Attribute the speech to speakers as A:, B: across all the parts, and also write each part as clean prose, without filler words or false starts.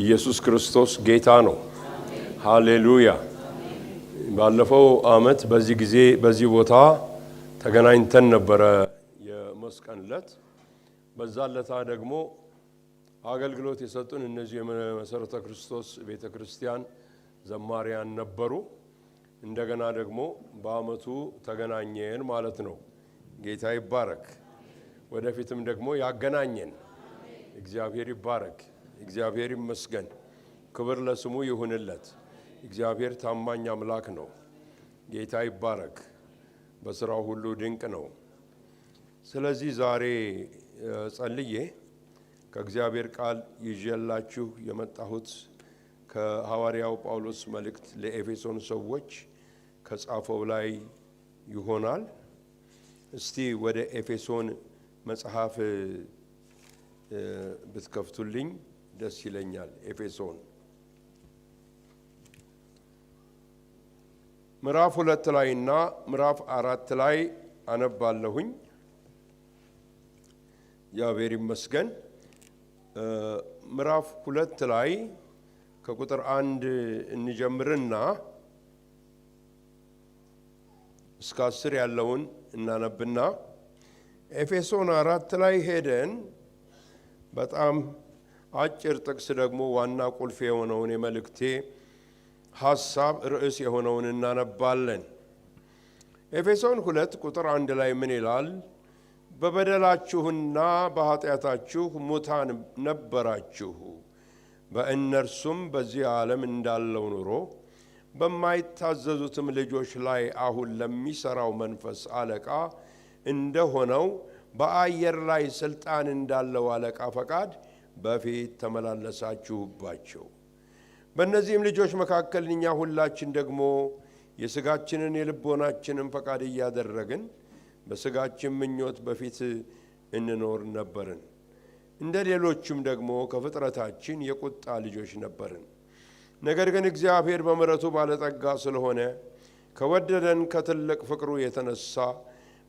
A: ኢየሱስ ክርስቶስ ጌታ ነው። ሃሌሉያ። ባለፈው ዓመት በዚህ ጊዜ በዚህ ቦታ ተገናኝተን ነበረ የመስቀል ዕለት። በዛ ዕለት ደግሞ አገልግሎት የሰጡን እነዚህ የመሰረተ ክርስቶስ ቤተክርስቲያን ዘማሪያን ነበሩ። እንደገና ደግሞ በአመቱ ተገናኘን ማለት ነው። ጌታ ይባረክ። ወደፊትም ደግሞ ያገናኘን እግዚአብሔር ይባረክ። እግዚአብሔር ይመስገን። ክብር ለስሙ ይሁንለት። እግዚአብሔር ታማኝ አምላክ ነው። ጌታ ይባረክ። በስራው ሁሉ ድንቅ ነው። ስለዚህ ዛሬ ጸልዬ ከእግዚአብሔር ቃል ይዤላችሁ የመጣሁት ከሐዋርያው ጳውሎስ መልእክት ለኤፌሶን ሰዎች ከጻፈው ላይ ይሆናል። እስቲ ወደ ኤፌሶን መጽሐፍ ብትከፍቱልኝ ደስ ይለኛል። ኤፌሶን ምዕራፍ 2 ላይና ምዕራፍ 4 ላይ አነባለሁኝ። እግዚአብሔር ይመስገን። ምዕራፍ 2 ላይ ከቁጥር 1 እንጀምርና እስከ 10 ያለውን እናነብና ኤፌሶን 4 ላይ ሄደን በጣም አጭር ጥቅስ ደግሞ ዋና ቁልፍ የሆነውን የመልእክቴ ሐሳብ ርዕስ የሆነውን እናነባለን። ኤፌሶን 2 ቁጥር 1 ላይ ምን ይላል? በበደላችሁና በኃጢአታችሁ ሙታን ነበራችሁ፣ በእነርሱም በዚህ ዓለም እንዳለው ኑሮ በማይታዘዙትም ልጆች ላይ አሁን ለሚሠራው መንፈስ አለቃ እንደሆነው በአየር ላይ ሥልጣን እንዳለው አለቃ ፈቃድ በፊት ተመላለሳችሁባቸው። በእነዚህም ልጆች መካከል እኛ ሁላችን ደግሞ የሥጋችንን የልቦናችንን ፈቃድ እያደረግን በሥጋችን ምኞት በፊት እንኖር ነበርን። እንደ ሌሎችም ደግሞ ከፍጥረታችን የቁጣ ልጆች ነበርን። ነገር ግን እግዚአብሔር በምሕረቱ ባለጠጋ ስለሆነ ከወደደን ከትልቅ ፍቅሩ የተነሳ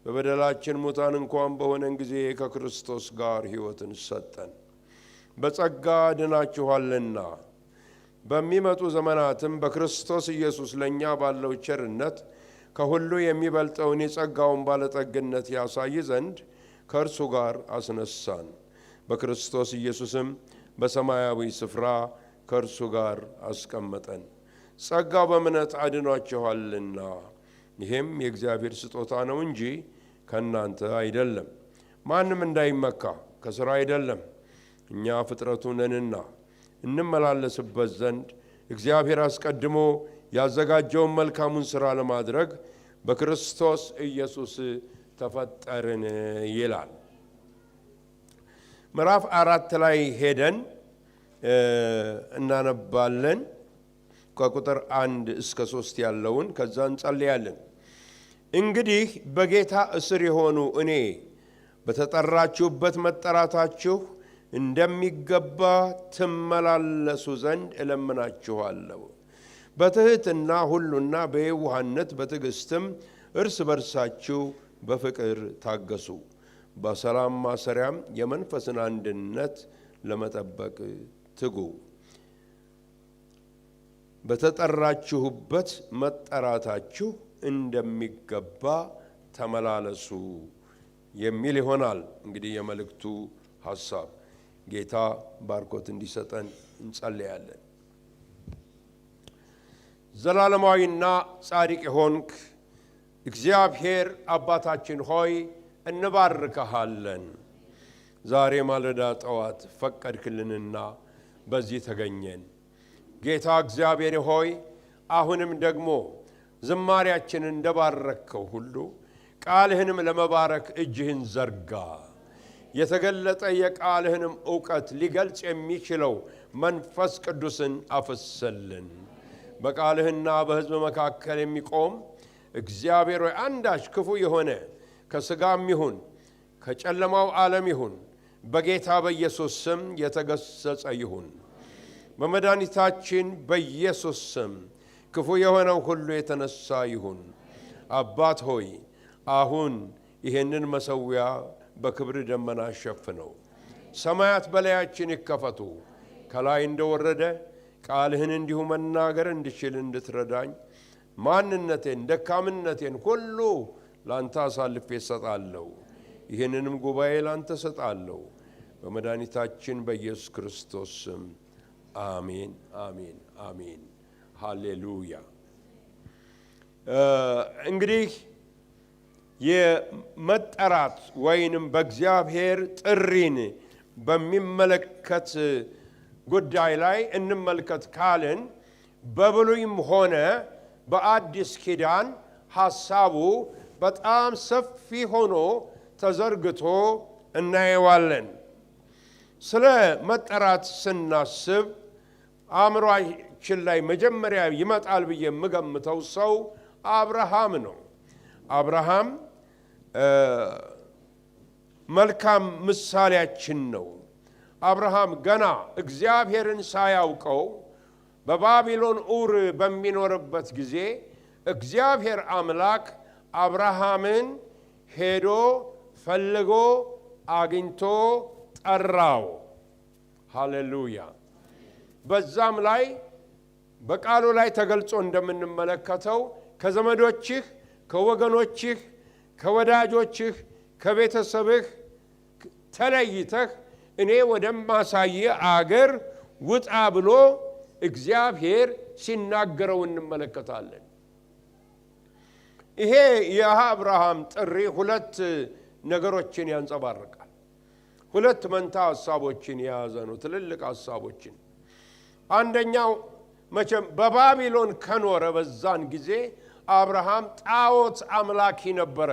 A: በበደላችን ሙታን እንኳን በሆነን ጊዜ ከክርስቶስ ጋር ሕይወትን ሰጠን። በጸጋ ድናችኋልና በሚመጡ ዘመናትም በክርስቶስ ኢየሱስ ለእኛ ባለው ቸርነት ከሁሉ የሚበልጠውን የጸጋውን ባለጠግነት ያሳይ ዘንድ ከእርሱ ጋር አስነሳን። በክርስቶስ ኢየሱስም በሰማያዊ ስፍራ ከእርሱ ጋር አስቀመጠን። ጸጋው በእምነት አድኗችኋልና ይህም የእግዚአብሔር ስጦታ ነው እንጂ ከእናንተ አይደለም፣ ማንም እንዳይመካ ከሥራ አይደለም። እኛ ፍጥረቱ ነንና እንመላለስበት ዘንድ እግዚአብሔር አስቀድሞ ያዘጋጀውን መልካሙን ሥራ ለማድረግ በክርስቶስ ኢየሱስ ተፈጠርን ይላል። ምዕራፍ 4 ላይ ሄደን እናነባለን። ከቁጥር 1 እስከ 3 ያለውን ከዛ እንጸልያለን። እንግዲህ በጌታ እስር የሆኑ እኔ በተጠራችሁበት መጠራታችሁ እንደሚገባ ትመላለሱ ዘንድ እለምናችኋለሁ። በትሕትና ሁሉና በየዋህነት በትዕግሥትም እርስ በርሳችሁ በፍቅር ታገሱ። በሰላም ማሰሪያም የመንፈስን አንድነት ለመጠበቅ ትጉ። በተጠራችሁበት መጠራታችሁ እንደሚገባ ተመላለሱ የሚል ይሆናል። እንግዲህ የመልእክቱ ሐሳብ ጌታ ባርኮት እንዲሰጠን እንጸልያለን። ዘላለማዊና ጻድቅ የሆንክ እግዚአብሔር አባታችን ሆይ እንባርከሃለን። ዛሬ ማለዳ ጠዋት ፈቀድክልንና በዚህ ተገኘን። ጌታ እግዚአብሔር ሆይ አሁንም ደግሞ ዝማሪያችንን እንደባረከው ሁሉ ቃልህንም ለመባረክ እጅህን ዘርጋ። የተገለጠ የቃልህንም ዕውቀት ሊገልጽ የሚችለው መንፈስ ቅዱስን አፍስልን። በቃልህና በሕዝብ መካከል የሚቆም እግዚአብሔር ሆይ አንዳች ክፉ የሆነ ከሥጋም ይሁን ከጨለማው ዓለም ይሁን በጌታ በኢየሱስ ስም የተገሰጸ ይሁን። በመድኃኒታችን በኢየሱስ ስም ክፉ የሆነው ሁሉ የተነሳ ይሁን። አባት ሆይ አሁን ይሄንን መሠዊያ በክብር ደመና ሸፍነው። ሰማያት በላያችን ይከፈቱ። ከላይ እንደወረደ ቃልህን እንዲሁ መናገር እንድችል እንድትረዳኝ ማንነቴን ደካምነቴን ሁሉ ላንተ አሳልፌ እሰጣለሁ። ይህንንም ጉባኤ ላንተ እሰጣለሁ። በመድኃኒታችን በኢየሱስ ክርስቶስ ስም አሜን፣ አሜን፣ አሜን። ሃሌሉያ። እንግዲህ የመጠራት ወይንም በእግዚአብሔር ጥሪን በሚመለከት ጉዳይ ላይ እንመልከት ካልን በብሉይም ሆነ በአዲስ ኪዳን ሐሳቡ በጣም ሰፊ ሆኖ ተዘርግቶ እናየዋለን። ስለ መጠራት ስናስብ አእምሯችን ላይ መጀመሪያ ይመጣል ብዬ የምገምተው ሰው አብርሃም ነው። አብርሃም መልካም ምሳሌያችን ነው። አብርሃም ገና እግዚአብሔርን ሳያውቀው በባቢሎን ኡር በሚኖርበት ጊዜ እግዚአብሔር አምላክ አብርሃምን ሄዶ ፈልጎ አግኝቶ ጠራው። ሃሌሉያ። በዛም ላይ በቃሉ ላይ ተገልጾ እንደምንመለከተው ከዘመዶችህ፣ ከወገኖችህ፣ ከወዳጆችህ፣ ከቤተሰብህ ተለይተህ እኔ ወደማሳየ አገር ውጣ ብሎ እግዚአብሔር ሲናገረው እንመለከታለን። ይሄ የአብርሃም ጥሪ ሁለት ነገሮችን ያንጸባርቃል። ሁለት መንታ ሐሳቦችን የያዘ ነው፣ ትልልቅ ሐሳቦችን። አንደኛው መቼም በባቢሎን ከኖረ በዛን ጊዜ አብርሃም ጣዖት አምላኪ ነበረ።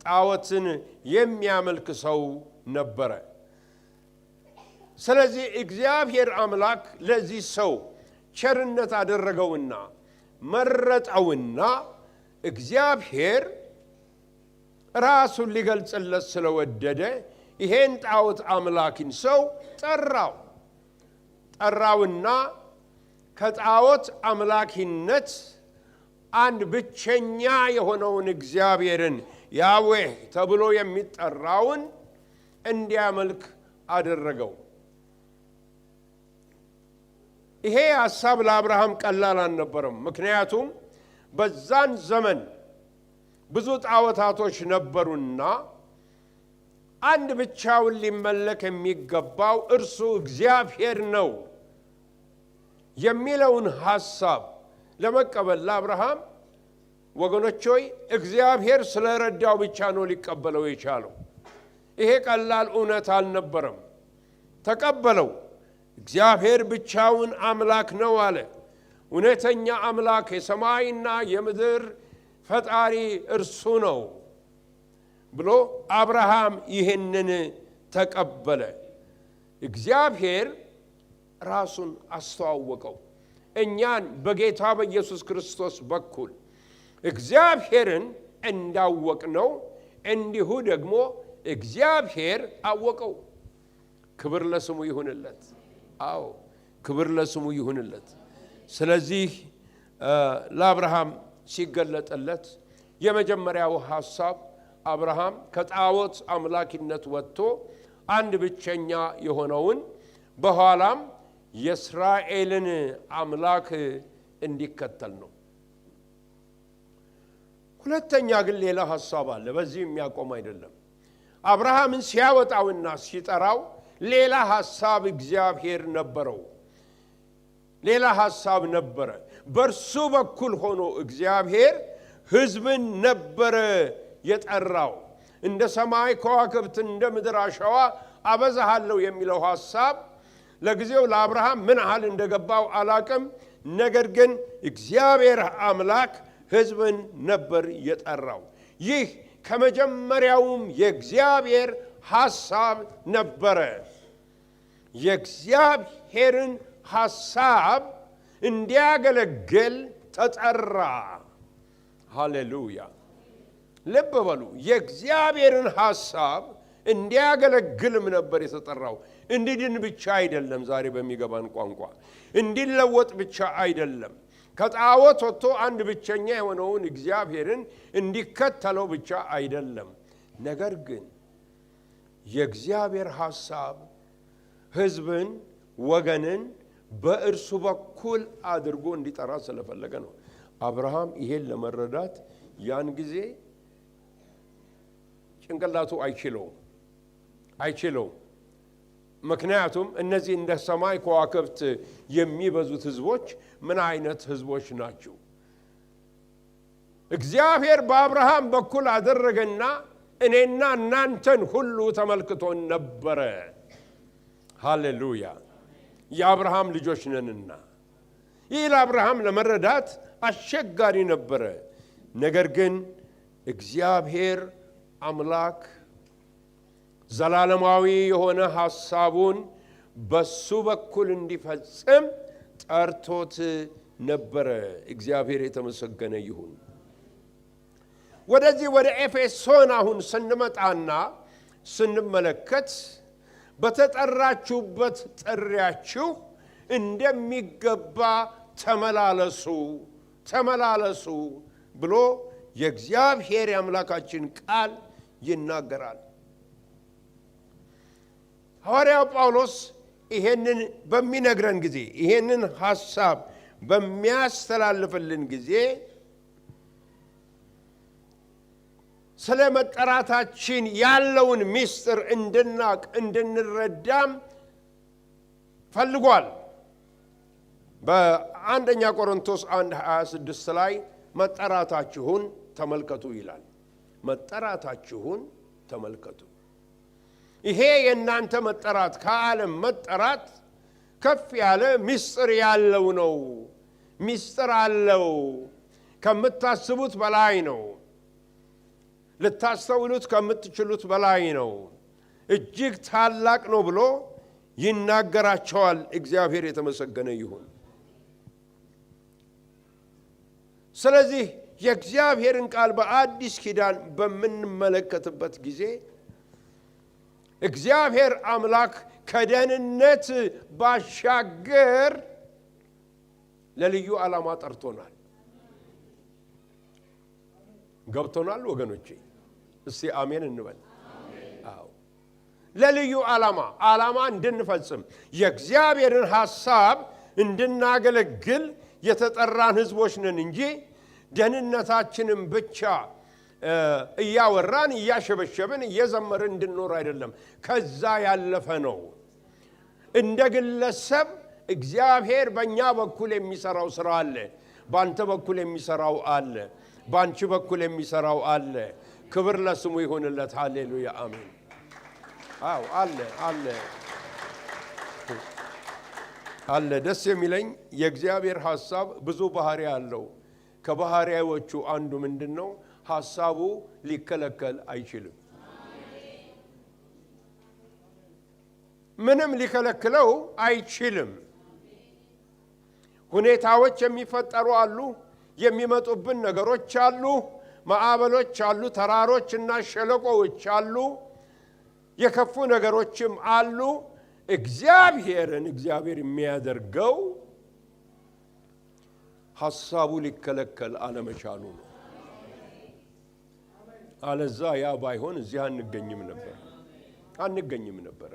A: ጣዖትን የሚያመልክ ሰው ነበረ። ስለዚህ እግዚአብሔር አምላክ ለዚህ ሰው ቸርነት አደረገውና መረጠውና እግዚአብሔር ራሱን ሊገልጽለት ስለወደደ ይሄን ጣዖት አምላኪን ሰው ጠራውና ከጣዖት አምላኪነት አንድ ብቸኛ የሆነውን እግዚአብሔርን ያህዌህ ተብሎ የሚጠራውን እንዲያመልክ አደረገው። ይሄ ሐሳብ ለአብርሃም ቀላል አልነበረም። ምክንያቱም በዛን ዘመን ብዙ ጣዖታቶች ነበሩና አንድ ብቻውን ሊመለክ የሚገባው እርሱ እግዚአብሔር ነው የሚለውን ሐሳብ ለመቀበል ለአብርሃም ወገኖች ሆይ እግዚአብሔር ስለረዳው ብቻ ነው ሊቀበለው የቻለው። ይሄ ቀላል እውነት አልነበረም። ተቀበለው። እግዚአብሔር ብቻውን አምላክ ነው አለ። እውነተኛ አምላክ የሰማይና የምድር ፈጣሪ እርሱ ነው ብሎ አብርሃም ይህንን ተቀበለ። እግዚአብሔር ራሱን አስተዋወቀው። እኛን በጌታ በኢየሱስ ክርስቶስ በኩል እግዚአብሔርን እንዳወቅነው እንዲሁ ደግሞ እግዚአብሔር አወቀው። ክብር ለስሙ ይሁንለት። አዎ ክብር ለስሙ ይሁንለት። ስለዚህ ለአብርሃም ሲገለጥለት የመጀመሪያው ሐሳብ አብርሃም ከጣዖት አምላኪነት ወጥቶ አንድ ብቸኛ የሆነውን በኋላም የእስራኤልን አምላክ እንዲከተል ነው። ሁለተኛ ግን ሌላ ሐሳብ አለ። በዚህ የሚያቆም አይደለም። አብርሃምን ሲያወጣውና ሲጠራው ሌላ ሐሳብ እግዚአብሔር ነበረው። ሌላ ሐሳብ ነበረ። በእርሱ በኩል ሆኖ እግዚአብሔር ሕዝብን ነበረ የጠራው። እንደ ሰማይ ከዋክብት እንደ ምድር አሸዋ አበዛሃለሁ የሚለው ሐሳብ ለጊዜው ለአብርሃም ምን ያህል እንደገባው አላቅም። ነገር ግን እግዚአብሔር አምላክ ሕዝብን ነበር የጠራው። ይህ ከመጀመሪያውም የእግዚአብሔር ሐሳብ ነበረ። የእግዚአብሔርን ሐሳብ እንዲያገለግል ተጠራ። ሃሌሉያ። ልብ በሉ። የእግዚአብሔርን ሐሳብ እንዲያገለግልም ነበር የተጠራው። እንዲድን ብቻ አይደለም፣ ዛሬ በሚገባን ቋንቋ እንዲለወጥ ብቻ አይደለም፣ ከጣዖት ወጥቶ አንድ ብቸኛ የሆነውን እግዚአብሔርን እንዲከተለው ብቻ አይደለም። ነገር ግን የእግዚአብሔር ሐሳብ ሕዝብን ወገንን በእርሱ በኩል አድርጎ እንዲጠራ ስለፈለገ ነው። አብርሃም ይሄን ለመረዳት ያን ጊዜ ጭንቅላቱ አይችለውም። ምክንያቱም እነዚህ እንደ ሰማይ ከዋክብት የሚበዙት ሕዝቦች ምን አይነት ሕዝቦች ናቸው? እግዚአብሔር በአብርሃም በኩል አደረገና እኔና እናንተን ሁሉ ተመልክቶን ነበረ። ሃሌሉያ! የአብርሃም ልጆች ነንና ይህ ለአብርሃም ለመረዳት አስቸጋሪ ነበረ። ነገር ግን እግዚአብሔር አምላክ ዘላለማዊ የሆነ ሐሳቡን በሱ በኩል እንዲፈጽም ጠርቶት ነበረ። እግዚአብሔር የተመሰገነ ይሁን። ወደዚህ ወደ ኤፌሶን አሁን ስንመጣና ስንመለከት በተጠራችሁበት ጥሪያችሁ እንደሚገባ ተመላለሱ ብሎ የእግዚአብሔር የአምላካችን ቃል ይናገራል። ሐዋርያው ጳውሎስ ይሄንን በሚነግረን ጊዜ ይሄንን ሐሳብ በሚያስተላልፍልን ጊዜ ስለ መጠራታችን ያለውን ምስጢር እንድናቅ እንድንረዳም ፈልጓል። በአንደኛ ቆሮንቶስ 1:26 ላይ መጠራታችሁን ተመልከቱ ይላል። መጠራታችሁን ተመልከቱ። ይሄ የእናንተ መጠራት ከዓለም መጠራት ከፍ ያለ ምስጢር ያለው ነው። ምስጢር አለው። ከምታስቡት በላይ ነው። ልታስተውሉት ከምትችሉት በላይ ነው። እጅግ ታላቅ ነው ብሎ ይናገራቸዋል። እግዚአብሔር የተመሰገነ ይሁን። ስለዚህ የእግዚአብሔርን ቃል በአዲስ ኪዳን በምንመለከትበት ጊዜ እግዚአብሔር አምላክ ከደህንነት ባሻገር ለልዩ ዓላማ ጠርቶናል። ገብቶናል ወገኖቼ? እስቲ አሜን እንበል። አዎ፣ ለልዩ ዓላማ እንድንፈጽም የእግዚአብሔርን ሐሳብ እንድናገለግል የተጠራን ሕዝቦች ነን እንጂ ደህንነታችንን ብቻ እያወራን እያሸበሸብን እየዘመርን እንድንኖር አይደለም። ከዛ ያለፈ ነው። እንደ ግለሰብ እግዚአብሔር በእኛ በኩል የሚሰራው ስራ አለ። በአንተ በኩል የሚሰራው አለ። በአንቺ በኩል የሚሰራው አለ። ክብር ለስሙ ይሁንለት። ሃሌሉያ አሜን። አዎ አለ። ደስ የሚለኝ የእግዚአብሔር ሐሳብ ብዙ ባህሪ አለው። ከባህሪያዎቹ አንዱ ምንድነው? ሐሳቡ ሊከለከል አይችልም። ምንም ሊከለክለው አይችልም። ሁኔታዎች የሚፈጠሩ አሉ፣ የሚመጡብን ነገሮች አሉ፣ ማዕበሎች አሉ፣ ተራሮችና ሸለቆዎች አሉ፣ የከፉ ነገሮችም አሉ። እግዚአብሔር የሚያደርገው ሐሳቡ ሊከለከል አለመቻሉ ነው። አለዛ ያ ባይሆን እዚህ አንገኝም ነበር።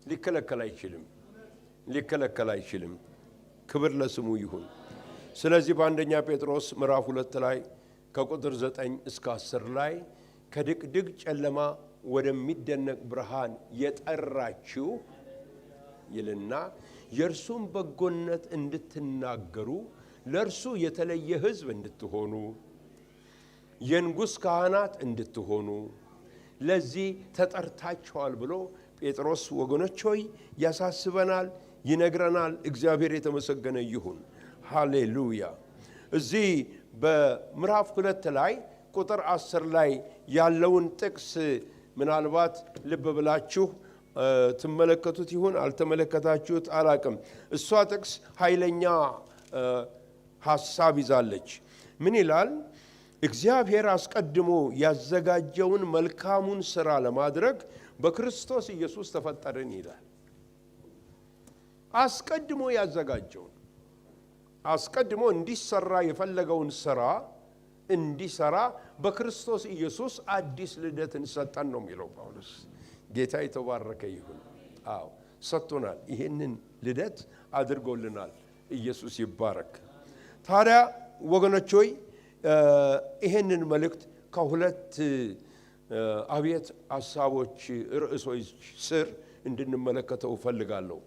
A: ሊከለከል አይችልም። ክብር ለስሙ ይሁን። ስለዚህ በአንደኛ ጴጥሮስ ምዕራፍ 2 ላይ ከቁጥር 9 እስከ 10 ላይ ከድቅድቅ ጨለማ ወደሚደነቅ ብርሃን የጠራችሁ ይልና የእርሱን በጎነት እንድትናገሩ ለእርሱ የተለየ ሕዝብ እንድትሆኑ የንጉሥ ካህናት እንድትሆኑ ለዚህ ተጠርታችኋል ብሎ ጴጥሮስ ወገኖች ሆይ ያሳስበናል፣ ይነግረናል። እግዚአብሔር የተመሰገነ ይሁን። ሃሌሉያ። እዚህ በምዕራፍ 2 ላይ ቁጥር 10 ላይ ያለውን ጥቅስ ምናልባት ልብ ብላችሁ ትመለከቱት ይሁን አልተመለከታችሁት አላቅም። እሷ ጥቅስ ኃይለኛ ሐሳብ ይዛለች። ምን ይላል? እግዚአብሔር አስቀድሞ ያዘጋጀውን መልካሙን ሥራ ለማድረግ በክርስቶስ ኢየሱስ ተፈጠርን ይላል። አስቀድሞ ያዘጋጀውን አስቀድሞ እንዲሰራ የፈለገውን ሥራ እንዲሰራ በክርስቶስ ኢየሱስ አዲስ ልደትን ሰጠን ነው የሚለው ጳውሎስ። ጌታ የተባረከ ይሁን። አዎ ሰጥቶናል። ይሄንን ልደት አድርጎልናል። ኢየሱስ ይባረክ። ታዲያ ወገኖች ሆይ ይሄንን መልእክት ከሁለት አብየት ሐሳቦች ርዕሶች ስር እንድንመለከተው ፈልጋለሁ።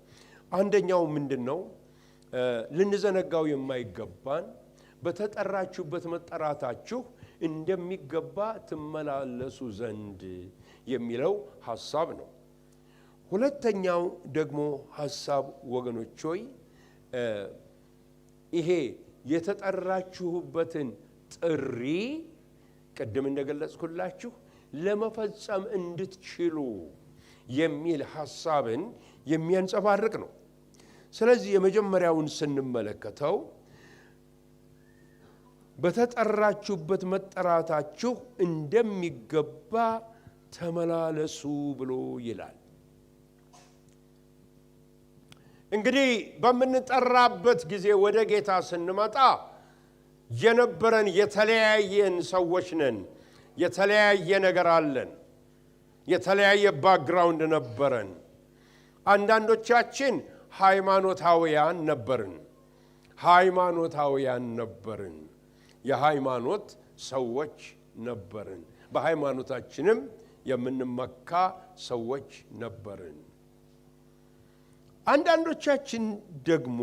A: አንደኛው ምንድነው? ልንዘነጋው የማይገባን በተጠራችሁበት መጠራታችሁ እንደሚገባ ትመላለሱ ዘንድ የሚለው ሐሳብ ነው። ሁለተኛው ደግሞ ሐሳብ ወገኖች ሆይ ይሄ የተጠራችሁበትን ጥሪ ቅድም እንደገለጽኩላችሁ ለመፈጸም እንድትችሉ የሚል ሐሳብን የሚያንጸባርቅ ነው። ስለዚህ የመጀመሪያውን ስንመለከተው በተጠራችሁበት መጠራታችሁ እንደሚገባ ተመላለሱ ብሎ ይላል። እንግዲህ በምንጠራበት ጊዜ ወደ ጌታ ስንመጣ የነበረን የተለያየን ሰዎች ነን። የተለያየ ነገር አለን። የተለያየ ባክግራውንድ ነበረን። አንዳንዶቻችን ሃይማኖታውያን ነበርን። የሃይማኖት ሰዎች ነበርን። በሃይማኖታችንም የምንመካ ሰዎች ነበርን። አንዳንዶቻችን ደግሞ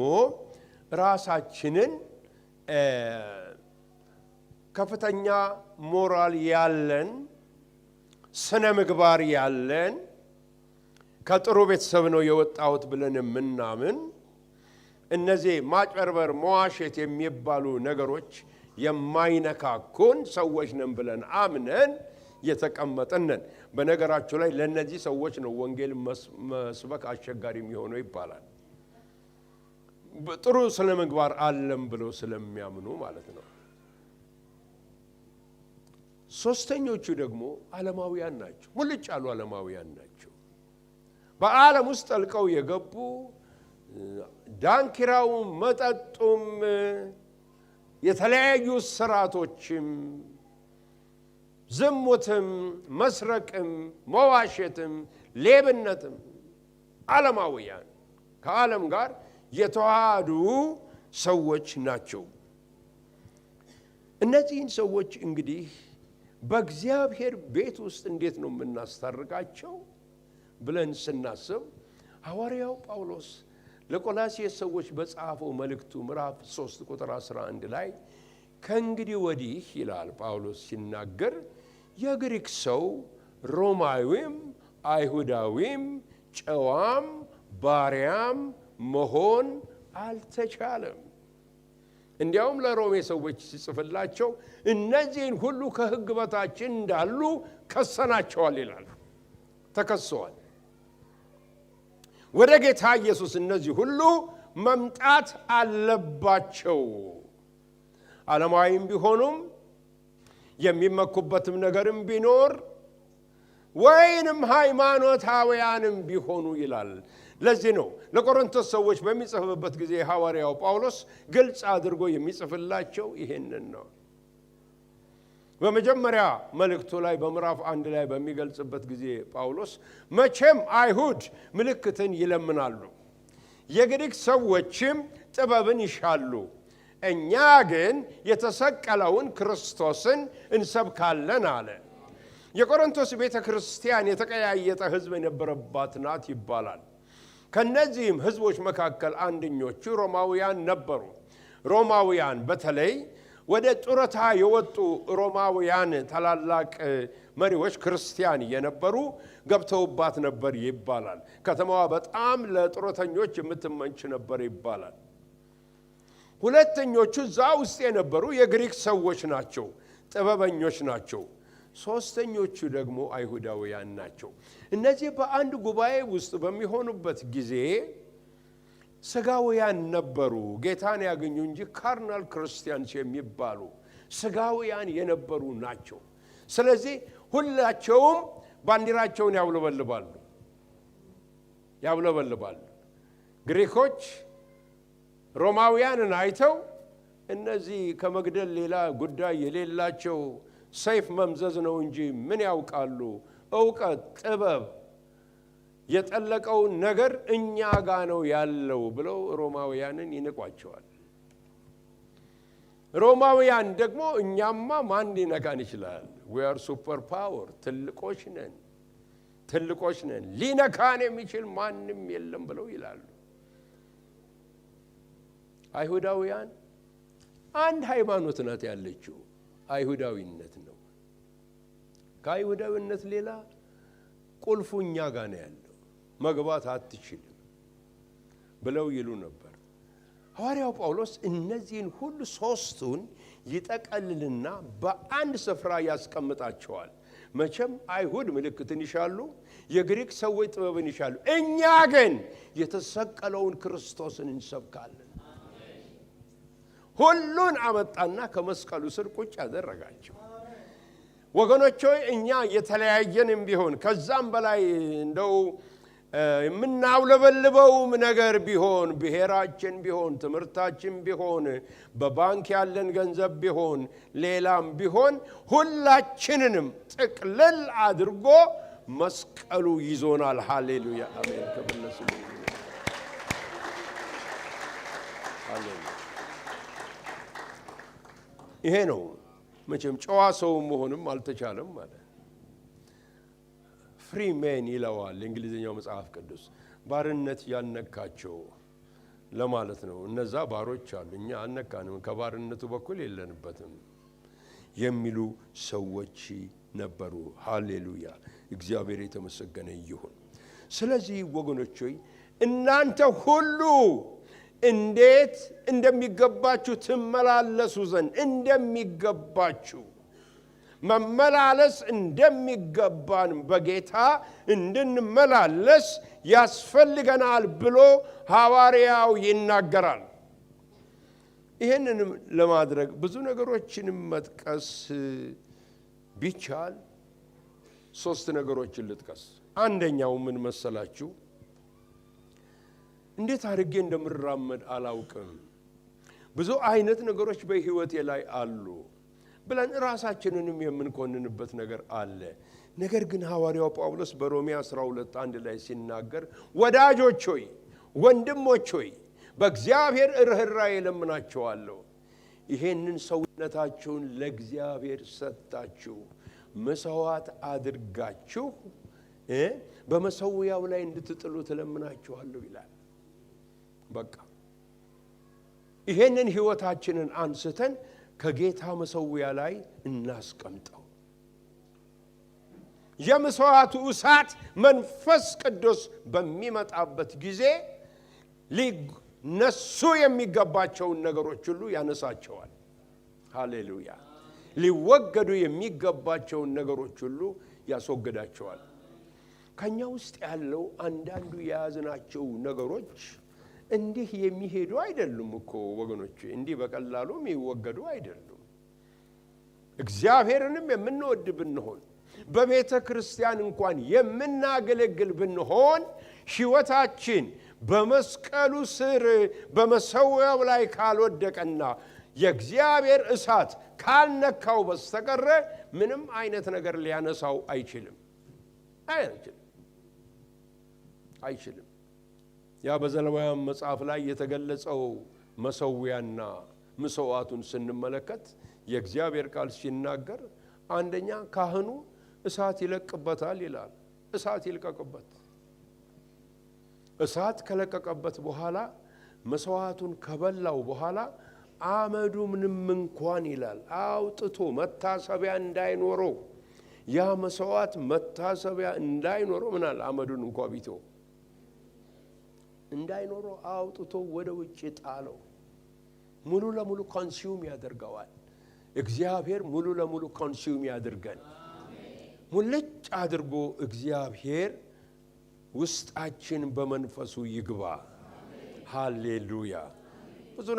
A: ራሳችንን ከፍተኛ ሞራል ያለን፣ ስነ ምግባር ያለን፣ ከጥሩ ቤተሰብ ነው የወጣሁት ብለን የምናምን፣ እነዚህ ማጭበርበር፣ መዋሸት የሚባሉ ነገሮች የማይነካኩን ሰዎች ነን ብለን አምነን የተቀመጥን ነን። በነገራችሁ ላይ ለነዚህ ሰዎች ነው ወንጌል መስበክ አስቸጋሪ የሚሆነው ይባላል። ጥሩ ስነ ምግባር አለም ብለው ስለሚያምኑ ማለት ነው። ሶስተኞቹ ደግሞ ዓለማውያን ናቸው። ሙልጭ ያሉ ዓለማውያን ናቸው። በዓለም ውስጥ ጠልቀው የገቡ ዳንኪራውም፣ መጠጡም፣ የተለያዩ ስራቶችም፣ ዝሙትም፣ መስረቅም፣ መዋሸትም፣ ሌብነትም ዓለማውያን ከዓለም ጋር የተዋሃዱ ሰዎች ናቸው። እነዚህን ሰዎች እንግዲህ በእግዚአብሔር ቤት ውስጥ እንዴት ነው የምናስታርቃቸው ብለን ስናስብ ሐዋርያው ጳውሎስ ለቆላስይስ ሰዎች በጻፈው መልእክቱ ምዕራፍ 3 ቁጥር 11 ላይ ከእንግዲህ ወዲህ ይላል ጳውሎስ ሲናገር የግሪክ ሰው ሮማዊም አይሁዳዊም ጨዋም ባሪያም መሆን አልተቻለም። እንዲያውም ለሮሜ ሰዎች ሲጽፍላቸው እነዚህን ሁሉ ከሕግ በታች እንዳሉ ከሰናቸዋል ይላል። ተከሰዋል። ወደ ጌታ ኢየሱስ እነዚህ ሁሉ መምጣት አለባቸው። ዓለማዊም ቢሆኑም የሚመኩበትም ነገርም ቢኖር ወይንም ሃይማኖታውያንም ቢሆኑ ይላል። ለዚህ ነው ለቆሮንቶስ ሰዎች በሚጽፍበት ጊዜ ሐዋርያው ጳውሎስ ግልጽ አድርጎ የሚጽፍላቸው ይሄንን ነው። በመጀመሪያ መልእክቱ ላይ በምዕራፍ 1 ላይ በሚገልጽበት ጊዜ ጳውሎስ መቼም አይሁድ ምልክትን ይለምናሉ፣ የግሪክ ሰዎችም ጥበብን ይሻሉ፣ እኛ ግን የተሰቀለውን ክርስቶስን እንሰብካለን አለ። የቆሮንቶስ ቤተ ክርስቲያን የተቀያየጠ ሕዝብ የነበረባት ናት ይባላል። ከነዚህም ሕዝቦች መካከል አንደኞቹ ሮማውያን ነበሩ። ሮማውያን በተለይ ወደ ጡረታ የወጡ ሮማውያን ታላላቅ መሪዎች ክርስቲያን የነበሩ ገብተውባት ነበር ይባላል። ከተማዋ በጣም ለጡረተኞች የምትመች ነበር ይባላል። ሁለተኞቹ እዛ ውስጥ የነበሩ የግሪክ ሰዎች ናቸው፣ ጥበበኞች ናቸው። ሶስተኞቹ ደግሞ አይሁዳውያን ናቸው። እነዚህ በአንድ ጉባኤ ውስጥ በሚሆኑበት ጊዜ ስጋውያን ነበሩ፣ ጌታን ያገኙ እንጂ ካርናል ክርስቲያንስ የሚባሉ ስጋውያን የነበሩ ናቸው። ስለዚህ ሁላቸውም ባንዲራቸውን ያውለበልባሉ። ግሪኮች ሮማውያንን አይተው እነዚህ ከመግደል ሌላ ጉዳይ የሌላቸው ሰይፍ መምዘዝ ነው እንጂ ምን ያውቃሉ? ዕውቀት፣ ጥበብ የጠለቀው ነገር እኛ ጋር ነው ያለው ብለው ሮማውያንን ይንቋቸዋል። ሮማውያን ደግሞ እኛማ ማን ሊነካን ይችላል? we are super power ትልቆች ነን ሊነካን የሚችል ማንም የለም ብለው ይላሉ። አይሁዳውያን አንድ ሃይማኖት ናት ያለችው፣ አይሁዳዊነት ነው። ከአይሁዳዊነት ሌላ ቁልፉ እኛ ጋር ነው ያለው፣ መግባት አትችልም ብለው ይሉ ነበር። ሐዋርያው ጳውሎስ እነዚህን ሁሉ ሶስቱን ይጠቀልልና በአንድ ስፍራ ያስቀምጣቸዋል። መቼም አይሁድ ምልክትን ይሻሉ፣ የግሪክ ሰዎች ጥበብን ይሻሉ፣ እኛ ግን የተሰቀለውን ክርስቶስን እንሰብካለን። ሁሉን አመጣና ከመስቀሉ ስር ቁጭ ያደረጋቸው። ወገኖች ሆይ እኛ የተለያየንም ቢሆን ከዛም በላይ እንደው የምናውለበልበውም ነገር ቢሆን፣ ብሔራችን ቢሆን፣ ትምህርታችን ቢሆን፣ በባንክ ያለን ገንዘብ ቢሆን፣ ሌላም ቢሆን ሁላችንንም ጥቅልል አድርጎ መስቀሉ ይዞናል። ሃሌሉያ አሜን። ከበለሱ ሃሌሉያ። ይሄ ነው መቼም ጨዋ ሰው መሆንም አልተቻለም ማለት ፍሪ ሜን ይለዋል እንግሊዘኛው መጽሐፍ ቅዱስ። ባርነት ያልነካቸው ለማለት ነው። እነዛ ባሮች አሉ፣ እኛ አልነካንም፣ ከባርነቱ በኩል የለንበትም የሚሉ ሰዎች ነበሩ። ሃሌሉያ እግዚአብሔር የተመሰገነ ይሁን። ስለዚህ ወገኖች ሆይ እናንተ ሁሉ እንዴት እንደሚገባችሁ ትመላለሱ ዘንድ እንደሚገባችሁ መመላለስ እንደሚገባን በጌታ እንድንመላለስ ያስፈልገናል ብሎ ሐዋርያው ይናገራል። ይህንንም ለማድረግ ብዙ ነገሮችንም መጥቀስ ቢቻል ሶስት ነገሮችን ልጥቀስ። አንደኛው ምን መሰላችሁ? እንዴት አድርጌ እንደምራመድ አላውቅም፣ ብዙ አይነት ነገሮች በህይወቴ ላይ አሉ ብለን ራሳችንንም የምንኮንንበት ነገር አለ። ነገር ግን ሐዋርያው ጳውሎስ በሮሜ 12:1 ላይ ሲናገር ወዳጆች ሆይ ወንድሞች ሆይ በእግዚአብሔር ርኅራኄ እለምናችኋለሁ፣ ይሄንን ሰውነታችሁን ለእግዚአብሔር ሰጥታችሁ መስዋዕት አድርጋችሁ በመሰዊያው ላይ እንድትጥሉ እለምናችኋለሁ ይላል። በቃ ይሄንን ህይወታችንን አንስተን ከጌታ መሰዊያ ላይ እናስቀምጠው። የመስዋዕቱ እሳት መንፈስ ቅዱስ በሚመጣበት ጊዜ ሊነሱ የሚገባቸውን ነገሮች ሁሉ ያነሳቸዋል። ሃሌሉያ። ሊወገዱ የሚገባቸውን ነገሮች ሁሉ ያስወግዳቸዋል። ከኛ ውስጥ ያለው አንዳንዱ የያዝናቸው ነገሮች እንዲህ የሚሄዱ አይደሉም እኮ ወገኖች፣ እንዲህ በቀላሉ የሚወገዱ አይደሉም። እግዚአብሔርንም የምንወድ ብንሆን በቤተ ክርስቲያን እንኳን የምናገለግል ብንሆን ሕይወታችን በመስቀሉ ስር በመሰዊያው ላይ ካልወደቀና የእግዚአብሔር እሳት ካልነካው በስተቀር ምንም አይነት ነገር ሊያነሳው አይችልም። ያ በዘሌዋውያን መጽሐፍ ላይ የተገለጸው መሰዊያና መስዋዕቱን ስንመለከት የእግዚአብሔር ቃል ሲናገር አንደኛ ካህኑ እሳት ይለቅበታል ይላል። እሳት ይልቀቅበት። እሳት ከለቀቀበት በኋላ መስዋዕቱን ከበላው በኋላ አመዱ ምንም እንኳን ይላል አውጥቶ መታሰቢያ እንዳይኖረው፣ ያ መስዋዕት መታሰቢያ እንዳይኖረው ምናል አመዱን እንኳን ቢቶ እንዳይኖረው አውጥቶ ወደ ውጭ ጣለው። ሙሉ ለሙሉ ኮንሱም ያደርገዋል። እግዚአብሔር ሙሉ ለሙሉ ኮንሱም ያድርገን። ሙልጭ አድርጎ እግዚአብሔር ውስጣችን በመንፈሱ ይግባ። ሃሌሉያ። ብዙ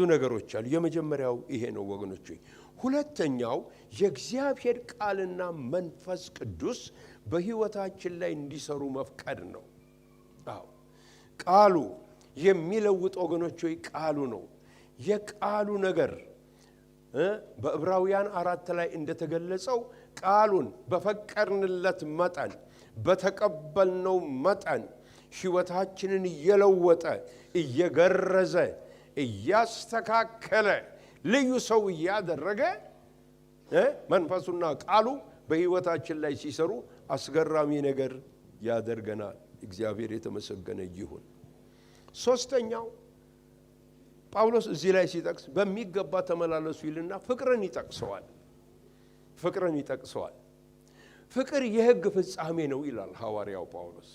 A: ነገሮች አሉ። የመጀመሪያው ይሄ ነው ወገኖች። ሁለተኛው የእግዚአብሔር ቃልና መንፈስ ቅዱስ በሕይወታችን ላይ እንዲሰሩ መፍቀድ ነው። ቃሉ የሚለውጥ ወገኖች ሆይ ቃሉ ነው። የቃሉ ነገር በዕብራውያን 4 ላይ እንደተገለጸው ቃሉን በፈቀርንለት መጠን በተቀበልነው መጠን ሕይወታችንን እየለወጠ እየገረዘ እያስተካከለ ልዩ ሰው እያደረገ መንፈሱና ቃሉ በሕይወታችን ላይ ሲሰሩ አስገራሚ ነገር ያደርገናል። እግዚአብሔር የተመሰገነ ይሁን። ሶስተኛው ጳውሎስ እዚህ ላይ ሲጠቅስ በሚገባ ተመላለሱ ይልና ፍቅርን ይጠቅሰዋል። ፍቅር የሕግ ፍጻሜ ነው ይላል ሐዋርያው ጳውሎስ።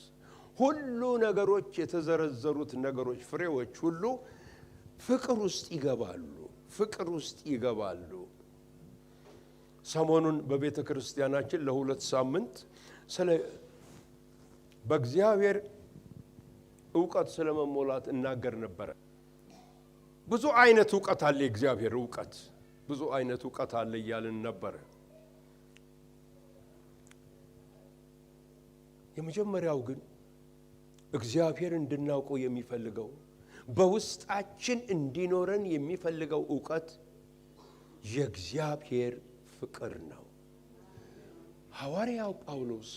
A: ሁሉ ነገሮች የተዘረዘሩት ነገሮች ፍሬዎች ሁሉ ፍቅር ውስጥ ይገባሉ። ሰሞኑን በቤተ ክርስቲያናችን ለ2 ሳምንት በእግዚአብሔር ዕውቀት ስለመሞላት እናገር ነበር። ብዙ አይነት ዕውቀት አለ፣ የእግዚአብሔር ዕውቀት ብዙ አይነት ዕውቀት አለ እያልን ነበር። የመጀመሪያው ግን እግዚአብሔር እንድናውቀው የሚፈልገው በውስጣችን እንዲኖረን የሚፈልገው ዕውቀት የእግዚአብሔር ፍቅር ነው። ሐዋርያው ጳውሎስ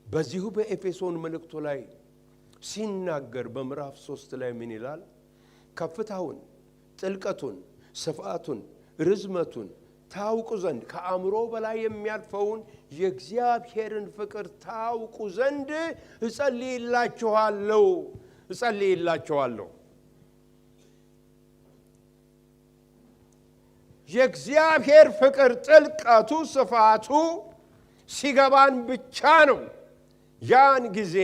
A: በዚሁ በኤፌሶን መልእክቱ ላይ ሲናገር በምዕራፍ 3 ላይ ምን ይላል? ከፍታውን፣ ጥልቀቱን፣ ስፋቱን፣ ርዝመቱን ታውቁ ዘንድ ከአእምሮ በላይ የሚያልፈውን የእግዚአብሔርን ፍቅር ታውቁ ዘንድ እጸልይላችኋለሁ። የእግዚአብሔር ፍቅር ጥልቀቱ ስፋቱ ሲገባን ብቻ ነው። ያን ጊዜ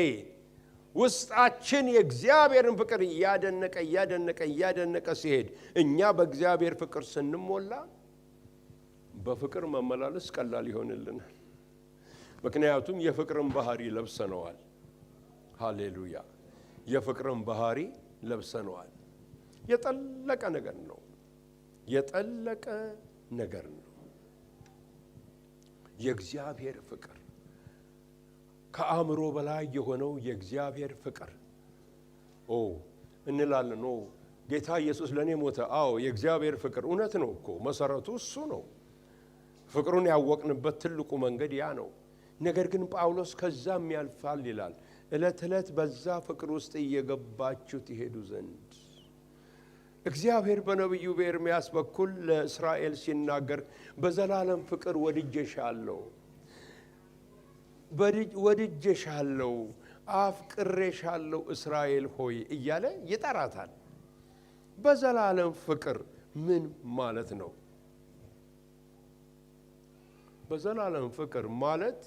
A: ውስጣችን የእግዚአብሔርን ፍቅር እያደነቀ ሲሄድ እኛ በእግዚአብሔር ፍቅር ስንሞላ በፍቅር መመላለስ ቀላል ይሆንልናል። ምክንያቱም የፍቅርን ባህሪ ለብሰነዋል። ሃሌሉያ! የፍቅርን ባህሪ ለብሰነዋል። የጠለቀ ነገር ነው። የእግዚአብሔር ፍቅር ከአእምሮ በላይ የሆነው የእግዚአብሔር ፍቅር እንላለን። ጌታ ኢየሱስ ለኔ ሞተ። የእግዚአብሔር ፍቅር እውነት ነው እኮ መሰረቱ እሱ ነው። ፍቅሩን ያወቅንበት ትልቁ መንገድ ያ ነው። ነገር ግን ጳውሎስ ከዛም ያልፋል ይላል። ዕለት ዕለት በዛ ፍቅር ውስጥ እየገባችሁ ትሄዱ ዘንድ እግዚአብሔር በነቢዩ በኤርምያስ በኩል ለእስራኤል ሲናገር በዘላለም ፍቅር ወድጄሻለሁ፣ አፍቅሬሻለሁ እስራኤል ሆይ እያለ ይጠራታል። በዘላለም ፍቅር ምን ማለት ነው? በዘላለም ፍቅር ማለት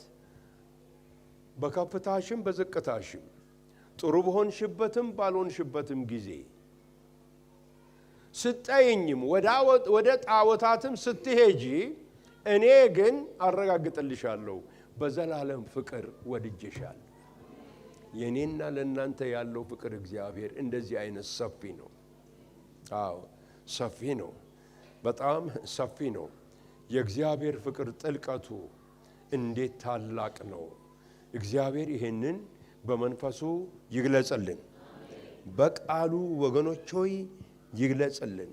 A: በከፍታሽም በዝቅታሽም ጥሩ በሆንሽበትም ባልሆንሽበትም ጊዜ ስትጠይኝም ወደ ጣዖታትም ስትሄጂ እኔ ግን አረጋግጥልሻለሁ በዘላለም ፍቅር ወድጄሻለሁ። የኔና ለእናንተ ያለው ፍቅር እግዚአብሔር እንደዚህ አይነት ሰፊ ነው። ሰፊ ነው፣ በጣም ሰፊ ነው። የእግዚአብሔር ፍቅር ጥልቀቱ እንዴት ታላቅ ነው! እግዚአብሔር ይሄንን በመንፈሱ ይግለጽልን፣ በቃሉ ወገኖች ሆይ ይግለጽልን።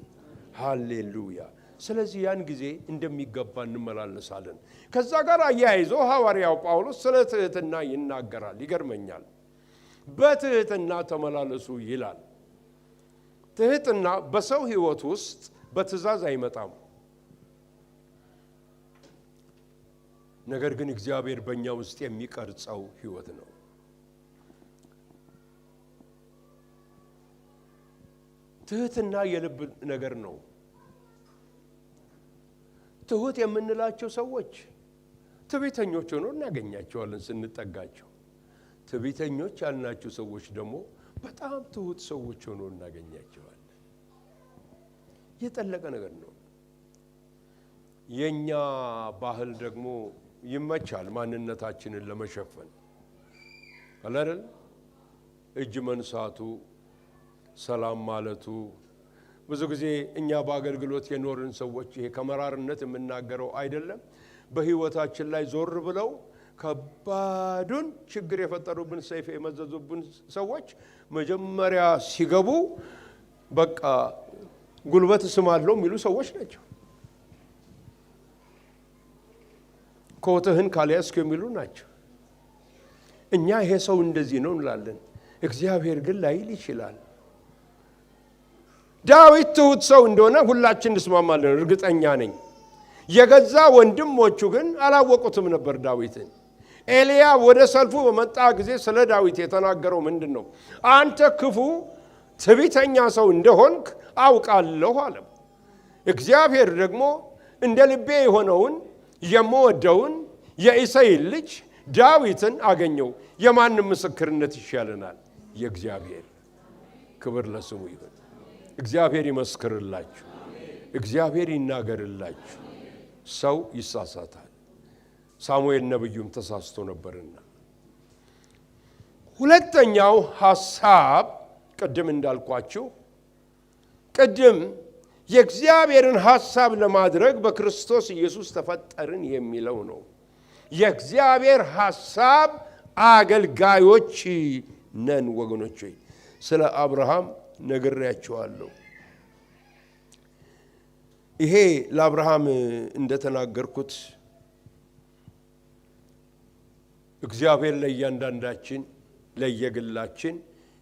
A: ሃሌሉያ! ስለዚህ ያን ጊዜ እንደሚገባ እንመላለሳለን። ከዛ ጋር አያይዞ ሐዋርያው ጳውሎስ ስለ ትህትና ይናገራል። ይገርመኛል። በትህትና ተመላለሱ ይላል። ትህትና በሰው ሕይወት ውስጥ በትእዛዝ አይመጣም። ነገር ግን እግዚአብሔር በእኛ ውስጥ የሚቀርጸው ሕይወት ነው። ትህትና የልብ ነገር ነው። ትሁት የምንላቸው ሰዎች ትዕቢተኞች ሆነው እናገኛቸዋለን ስንጠጋቸው። ትዕቢተኞች ያልናቸው ሰዎች ደግሞ በጣም ትሁት ሰዎች ሆነው እናገኛቸዋለን። የጠለቀ ነገር ነው። የኛ ባህል ደግሞ ይመቻል ማንነታችንን ለመሸፈን አይደል? እጅ መንሳቱ፣ ሰላም ማለቱ። ብዙ ጊዜ እኛ በአገልግሎት የኖርን ሰዎች ይሄ ከመራርነት የምናገረው አይደለም። በህይወታችን ላይ ዞር ብለው ከባዱን ችግር የፈጠሩብን ሰይፍ የመዘዙብን ሰዎች መጀመሪያ ሲገቡ በቃ ጉልበት ስማለው የሚሉ ሰዎች ናቸው። ኮትህን ካልያዝክ የሚሉ ናቸው። እኛ ይሄ ሰው እንደዚህ ነው እንላለን። እግዚአብሔር ግን ላይል ይችላል። ዳዊት ትሁት ሰው እንደሆነ ሁላችን እንስማማለን፣ እርግጠኛ ነኝ። የገዛ ወንድሞቹ ግን አላወቁትም ነበር ዳዊትን። ኤልያብ ወደ ሰልፉ በመጣ ጊዜ ስለ ዳዊት የተናገረው ምንድነው? አንተ ክፉ ትዕቢተኛ ሰው እንደሆንክ አውቃለሁ አለ። እግዚአብሔር ደግሞ እንደ ልቤ የሆነውን የምወደውን የእሴይን ልጅ ዳዊትን አገኘው። የማንም ምስክርነት ይሻለናል? የእግዚአብሔር። ክብር ለስሙ ይሁን። እግዚአብሔር ይመስክርላችሁ። እግዚአብሔር ይናገርላችሁ። ሰው ይሳሳታል። ሳሙኤል ነብዩም ተሳስቶ ነበርና። ሁለተኛው ሐሳብ ቅድም እንዳልኳችሁ የእግዚአብሔርን ሐሳብ ለማድረግ በክርስቶስ ኢየሱስ ተፈጠርን የሚለው ነው። የእግዚአብሔር ሐሳብ አገልጋዮች ነን ወገኖች። ስለ አብርሃም ነግሬያችኋለሁ። ይሄ ለአብርሃም እንደተናገርኩት እግዚአብሔር ለእያንዳንዳችን ለየግላችን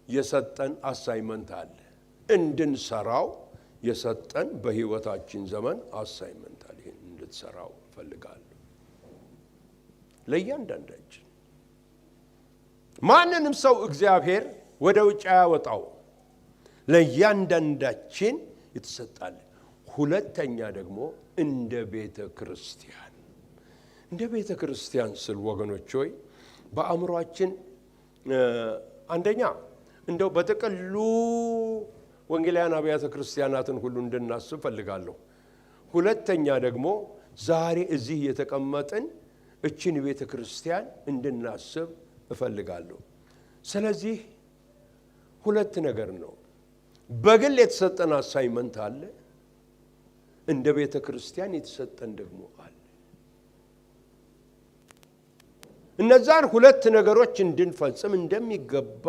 A: የሰጠን አሳይመንት አለ። እንድንሰራው የሰጠን በሕይወታችን ዘመን አሳይመንት አለ። ይሄን እንድትሰራው እፈልጋለሁ። ለእያንዳንዳችን ማንንም ሰው እግዚአብሔር ወደ ውጭ ያወጣው። ለእያንዳንዳችን የተሰጣል። ሁለተኛ ደግሞ እንደ ቤተ ክርስቲያን ስል ወገኖች ሆይ በአእምሯችን አንደኛ እንደው በጥቅሉ ወንጌላውያን አብያተ ክርስቲያናትን ሁሉ እንድናስብ ፈልጋለሁ። ሁለተኛ ደግሞ ዛሬ እዚህ የተቀመጥን እችን ቤተ ክርስቲያን እንድናስብ እፈልጋለሁ። ስለዚህ ሁለት ነገር ነው። በግል የተሰጠን አሳይመንት አለ፣ እንደ ቤተ ክርስቲያን የተሰጠን ደግሞ አለ። እነዛን ሁለት ነገሮች እንድንፈጽም እንደሚገባ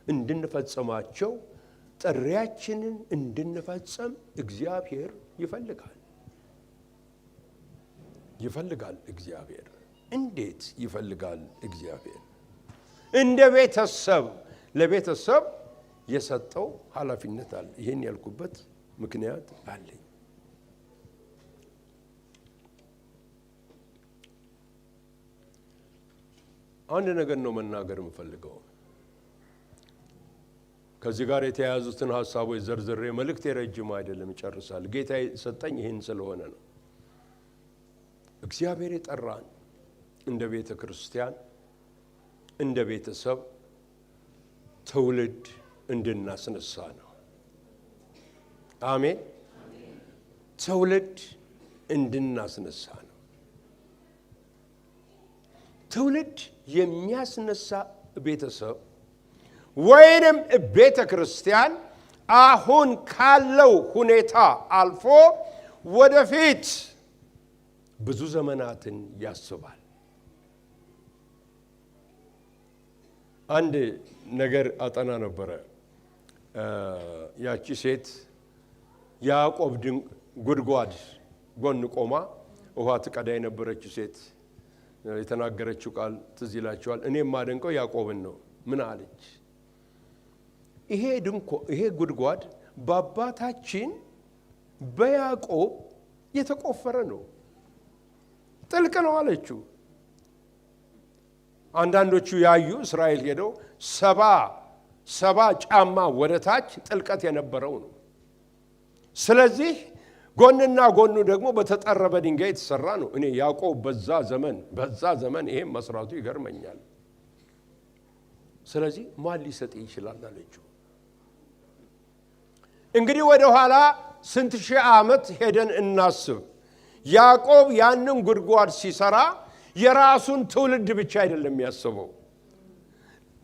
A: እንድንፈጽማቸው ጥሪያችንን እንድንፈጽም እግዚአብሔር ይፈልጋል። እግዚአብሔር እንዴት ይፈልጋል? እግዚአብሔር እንደ ቤተሰብ ለቤተሰብ የሰጠው ኃላፊነት አለ። ይሄን ያልኩበት ምክንያት አለኝ። አንድ ነገር ነው መናገር የምፈልገው። ከዚህ ጋር የተያያዙትን ሐሳቦች ዘርዝሬ መልእክቴ ረጅም አይደለም፣ ይጨርሳል። ጌታ ሰጠኝ ይሄን ስለሆነ ነው። እግዚአብሔር የጠራን እንደ ቤተ ክርስቲያን እንደ ቤተሰብ ትውልድ እንድናስነሳ ነው። አሜን። ትውልድ እንድናስነሳ ነው። ትውልድ የሚያስነሳ ቤተሰብ ወይንም ቤተ ክርስቲያን አሁን ካለው ሁኔታ አልፎ ወደፊት ብዙ ዘመናትን ያስባል። አንድ ነገር አጠና ነበረ። ያቺ ሴት ያዕቆብ ጉድጓድ ጎን ቆማ ውሃ ትቀዳ የነበረችው ሴት የተናገረችው ቃል ትዝ ይላችኋል። እኔም ማደንቀው ያዕቆብን ነው። ምን አለች? ይሄ ጉድጓድ በአባታችን በያዕቆብ የተቆፈረ ነው፣ ጥልቅ ነው አለችው። አንዳንዶቹ ያዩ እስራኤል ሄደው ሰባ ጫማ ወደ ታች ጥልቀት የነበረው ነው። ስለዚህ ጎንና ጎኑ ደግሞ በተጠረበ ድንጋይ የተሰራ ነው። እኔ ያዕቆብ በዛ ዘመን ይሄን መስራቱ ይገርመኛል። ስለዚህ ማን ሊሰጥ ይችላል አለችው። እንግዲህ ወደ ኋላ ስንት ሺህ ዓመት ሄደን እናስብ። ያዕቆብ ያንን ጉድጓድ ሲሰራ የራሱን ትውልድ ብቻ አይደለም ያስበው፣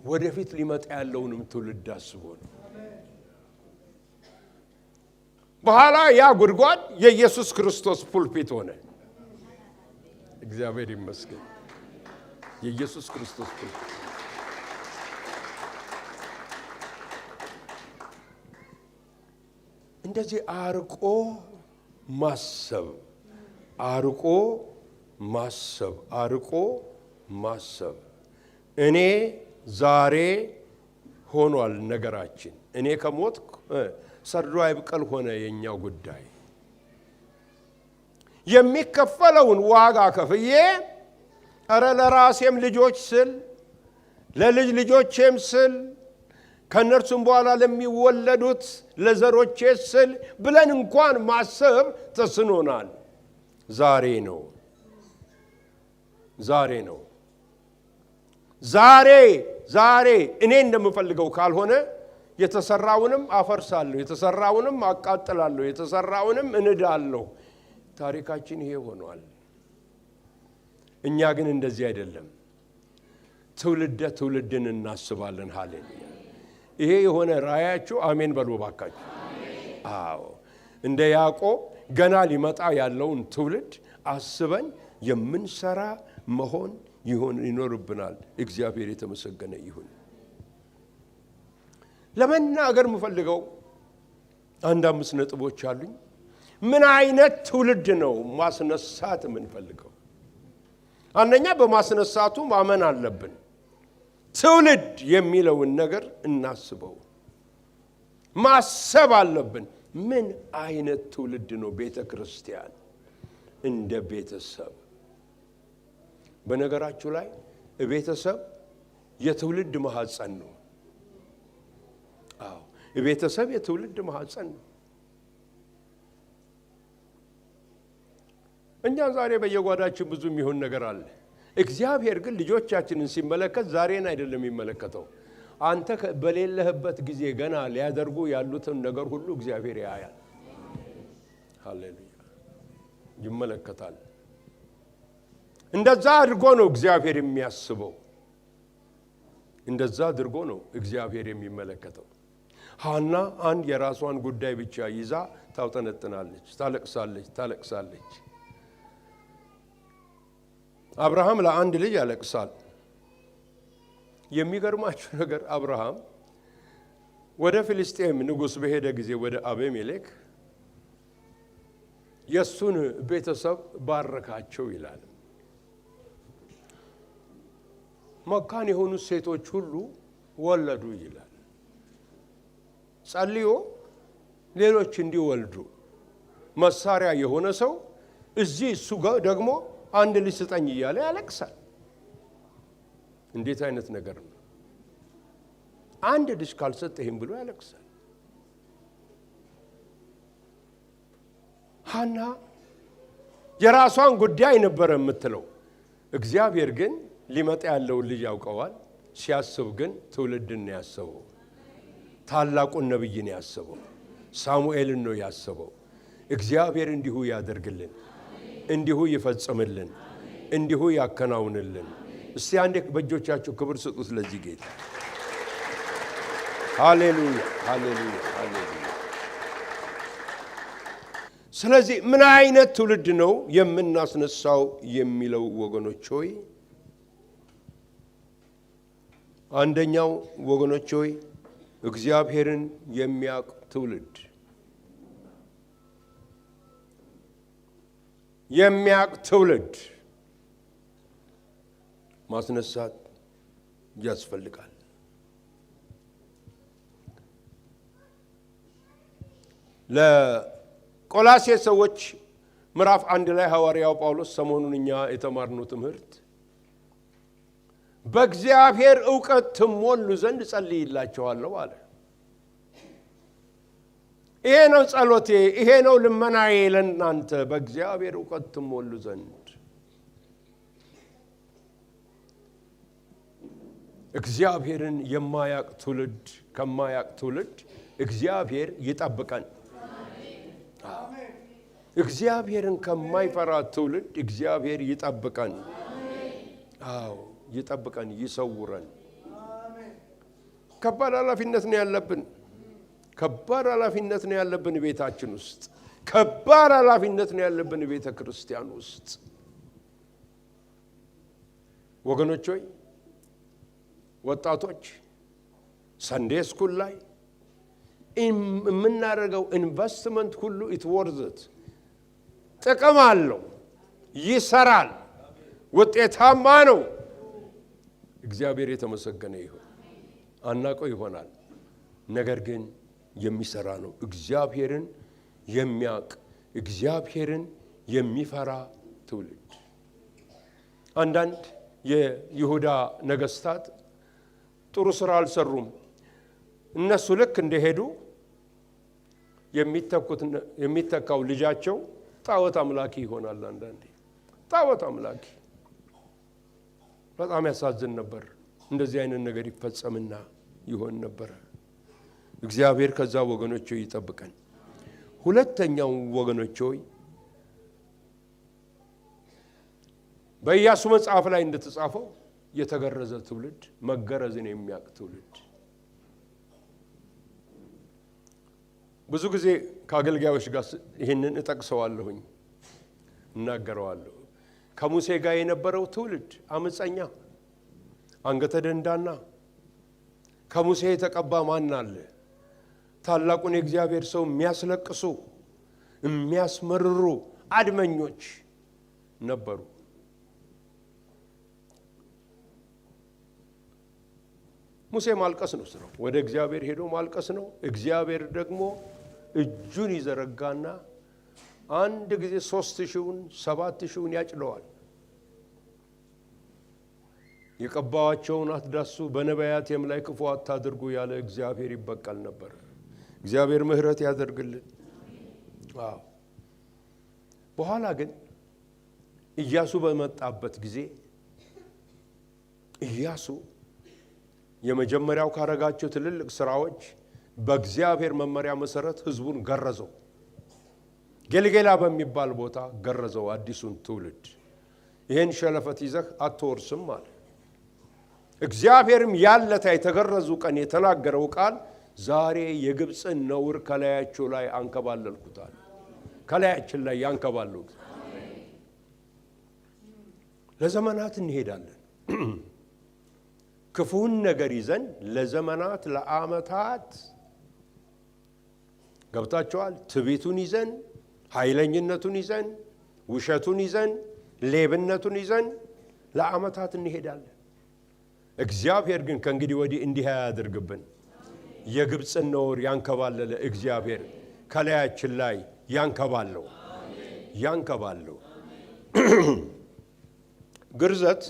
A: ወደፊት ሊመጣ ያለውንም ትውልድ አስቦ ነው። በኋላ ያ ጉድጓድ የኢየሱስ ክርስቶስ ፑልፒት ሆነ። እግዚአብሔር ይመስገን። የኢየሱስ ክርስቶስ እንደዚህ አርቆ ማሰብ እኔ ዛሬ ሆኗል ነገራችን። እኔ ከሞትኩ ሰርዶ አይብቀል ሆነ የኛው ጉዳይ። የሚከፈለውን ዋጋ ከፍዬ አረ ለራሴም ልጆች ስል ለልጅ ልጆቼም ስል ከነርሱም በኋላ ለሚወለዱት ለዘሮቼ ስል ብለን እንኳን ማሰብ ተስኖናል። ዛሬ እኔ እንደምፈልገው ካልሆነ የተሰራውንም አፈርሳለሁ፣ የተሰራውንም አቃጥላለሁ፣ የተሰራውንም እንዳለሁ። ታሪካችን ይሄ ሆኗል። እኛ ግን እንደዚህ አይደለም። ትውልድን እናስባለን። ሃሌሉያ! ይሄ የሆነ ራእያችሁ አሜን በሉ ባካችሁ። አዎ እንደ ያዕቆብ ገና ሊመጣ ያለውን ትውልድ አስበን የምንሰራ መሆን ይኖርብናል። እግዚአብሔር የተመሰገነ ይሁን። ለመናገር የምፈልገው አንድ 5 ነጥቦች አሉኝ። ምን አይነት ትውልድ ነው ማስነሳት የምንፈልገው? አንደኛ በማስነሳቱ ማመን አለብን። ትውልድ የሚለውን ነገር እናስበው፣ ማሰብ አለብን። ምን አይነት ትውልድ ነው ቤተ ክርስቲያን እንደ ቤተሰብ? በነገራችሁ ላይ ቤተሰብ የትውልድ ማህፀን ነው። አዎ ቤተሰብ የትውልድ ማህፀን ነው። እኛ ዛሬ በየጓዳችን ብዙ የሚሆን ነገር አለ። እግዚአብሔር ግን ልጆቻችንን ሲመለከት ዛሬን አይደለም የሚመለከተው። አንተ በሌለህበት ጊዜ ገና ሊያደርጉ ያሉትን ነገር ሁሉ እግዚአብሔር ያያል። ሃሌሉያ! ይመለከታል። እንደዛ አድርጎ ነው እግዚአብሔር የሚያስበው። እንደዛ አድርጎ ነው እግዚአብሔር የሚመለከተው። ሐና አንድ የራሷን ጉዳይ ብቻ ይዛ ታውጠነጥናለች፣ ታለቅሳለች። አብርሃም ለአንድ ልጅ ያለቅሳል። የሚገርማችሁ ነገር አብርሃም ወደ ፍልስጤም ንጉሥ በሄደ ጊዜ ወደ አቤሜሌክ የሱን ቤተሰብ ባረካቸው ይላል። መካን የሆኑ ሴቶች ሁሉ ወለዱ ይላል። ጸልዮ ሌሎች እንዲወልዱ መሳሪያ የሆነ ሰው እዚህ እሱ ጋር ደግሞ አንድ ልጅ ስጠኝ እያለ ያለቅሳል። እንዴት አይነት ነገር ነው? አንድ ልጅ ካልሰጠህም ብሎ ያለቅሳል። ሐና የራሷን ጉዳይ ነበር የምትለው። እግዚአብሔር ግን ሊመጣ ያለውን ልጅ ያውቀዋል። ሲያስብ ግን ትውልድን ነው ያሰበው። ታላቁን ነብይ ነው ያሰበው። ሳሙኤልን ነው ያሰበው። እግዚአብሔር እንዲሁ ያደርግልን፣ እንዲሁ ይፈጽምልን፣ እንዲሁ ያከናውንልን። እስቲ አንዴ በእጆቻችሁ ክብር ስጡት ለዚህ ጌታ። ሃሌሉያ ሃሌሉያ ሃሌሉያ። ስለዚህ ምን አይነት ትውልድ ነው የምናስነሳው የሚለው ወገኖች ሆይ፣ አንደኛው ወገኖች ሆይ እግዚአብሔርን የሚያውቅ ትውልድ ማስነሳት ያስፈልጋል። ለቆላስይስ ሰዎች ምዕራፍ 1 ላይ ሐዋርያው ጳውሎስ ሰሞኑን እኛ የተማርነው ትምህርት በእግዚአብሔር ዕውቀት ትሞሉ ዘንድ ጸልይላችኋለሁ አለ። ይሄ ነው ጸሎቴ፣ ይሄ ነው ልመናዬ ለእናንተ፣ በእግዚአብሔር ዕውቀት ትሞሉ ዘንድ። እግዚአብሔርን የማያውቅ ትውልድ ከማያውቅ ትውልድ እግዚአብሔር ይጠብቀን። አሜን። እግዚአብሔርን ከማይፈራ ትውልድ እግዚአብሔር ይጠብቀን። አዎ ይጠብቀን፣ ይሰውረን። ከባድ ኃላፊነት ነው ያለብን። ከባድ ኃላፊነት ነው ያለብን ቤታችን ውስጥ። ከባድ ኃላፊነት ነው ያለብን ቤተ ክርስቲያን ውስጥ። ወገኖች ሆይ ወጣቶች ሰንዴ ስኩል ላይ የምናደርገው ኢንቨስትመንት ሁሉ ኢት ወርዝት ጥቅም አለው፣ ይሰራል፣ ውጤታማ ነው። እግዚአብሔር የተመሰገነ ይሁን። አናውቀው ይሆናል፣ ነገር ግን የሚሰራ ነው። እግዚአብሔርን የሚያውቅ እግዚአብሔርን የሚፈራ ትውልድ። አንዳንድ የይሁዳ ነገስታት ጥሩ ስራ አልሰሩም። እነሱ ልክ እንደሄዱ የሚተካው ልጃቸው ጣዖት አምላኪ ይሆናል። አንዳንዴ ጣዖት አምላኪ በጣም ያሳዝን ነበር። እንደዚህ አይነት ነገር ይፈጸምና ይሆን ነበር። እግዚአብሔር ከዛ ወገኖች ይጠብቀን። ሁለተኛው ወገኖች ሆይ በኢያሱ መጽሐፍ ላይ እንደተጻፈው የተገረዘ ትውልድ፣ መገረዝን የሚያውቅ ትውልድ። ብዙ ጊዜ ከአገልጋዮች ጋር ይህንን እጠቅሰዋለሁኝ፣ እናገረዋለሁ። ከሙሴ ጋር የነበረው ትውልድ አመፀኛ፣ አንገተ ደንዳና። ከሙሴ የተቀባ ማን አለ? ታላቁን የእግዚአብሔር ሰው የሚያስለቅሱ የሚያስመርሩ አድመኞች ነበሩ። ሙሴ ማልቀስ ነው ስራው፣ ወደ እግዚአብሔር ሄዶ ማልቀስ ነው። እግዚአብሔር ደግሞ እጁን ይዘረጋና አንድ ጊዜ 3000ን 7000ን ያጭለዋል። የቀባዋቸውን አትዳሱ፣ በነቢያቴም ላይ ክፉ አታድርጉ ያለ እግዚአብሔር ይበቀል ነበር። እግዚአብሔር ምሕረት ያደርግልን። በኋላ ግን ኢያሱ በመጣበት ጊዜ ኢያሱ የመጀመሪያው ካረጋቸው ትልልቅ ስራዎች በእግዚአብሔር መመሪያ መሰረት ህዝቡን ገረዘው። ጌልጌላ በሚባል ቦታ ገረዘው አዲሱን ትውልድ። ይሄን ሸለፈት ይዘህ አትወርስም አለ። እግዚአብሔርም ያለታ የተገረዙ ቀን የተናገረው ቃል ዛሬ የግብፅን ነውር ከላያቸው ላይ አንከባለልኩታል። ከላያችን ላይ ያንከባለሉ። ለዘመናት እንሄዳለን ክፉን ነገር ይዘን ለዘመናት ለዓመታት ገብታችኋል። ትዕቢቱን ይዘን፣ ኃይለኝነቱን ይዘን፣ ውሸቱን ይዘን፣ ሌብነቱን ይዘን ለዓመታት እንሄዳለን። እግዚአብሔር ግን ከእንግዲህ ወዲህ እንዲህ አያደርግብን። የግብፅን ነውር ያንከባለለ እግዚአብሔር ከላያችን ላይ ያንከባለው። ግርዘት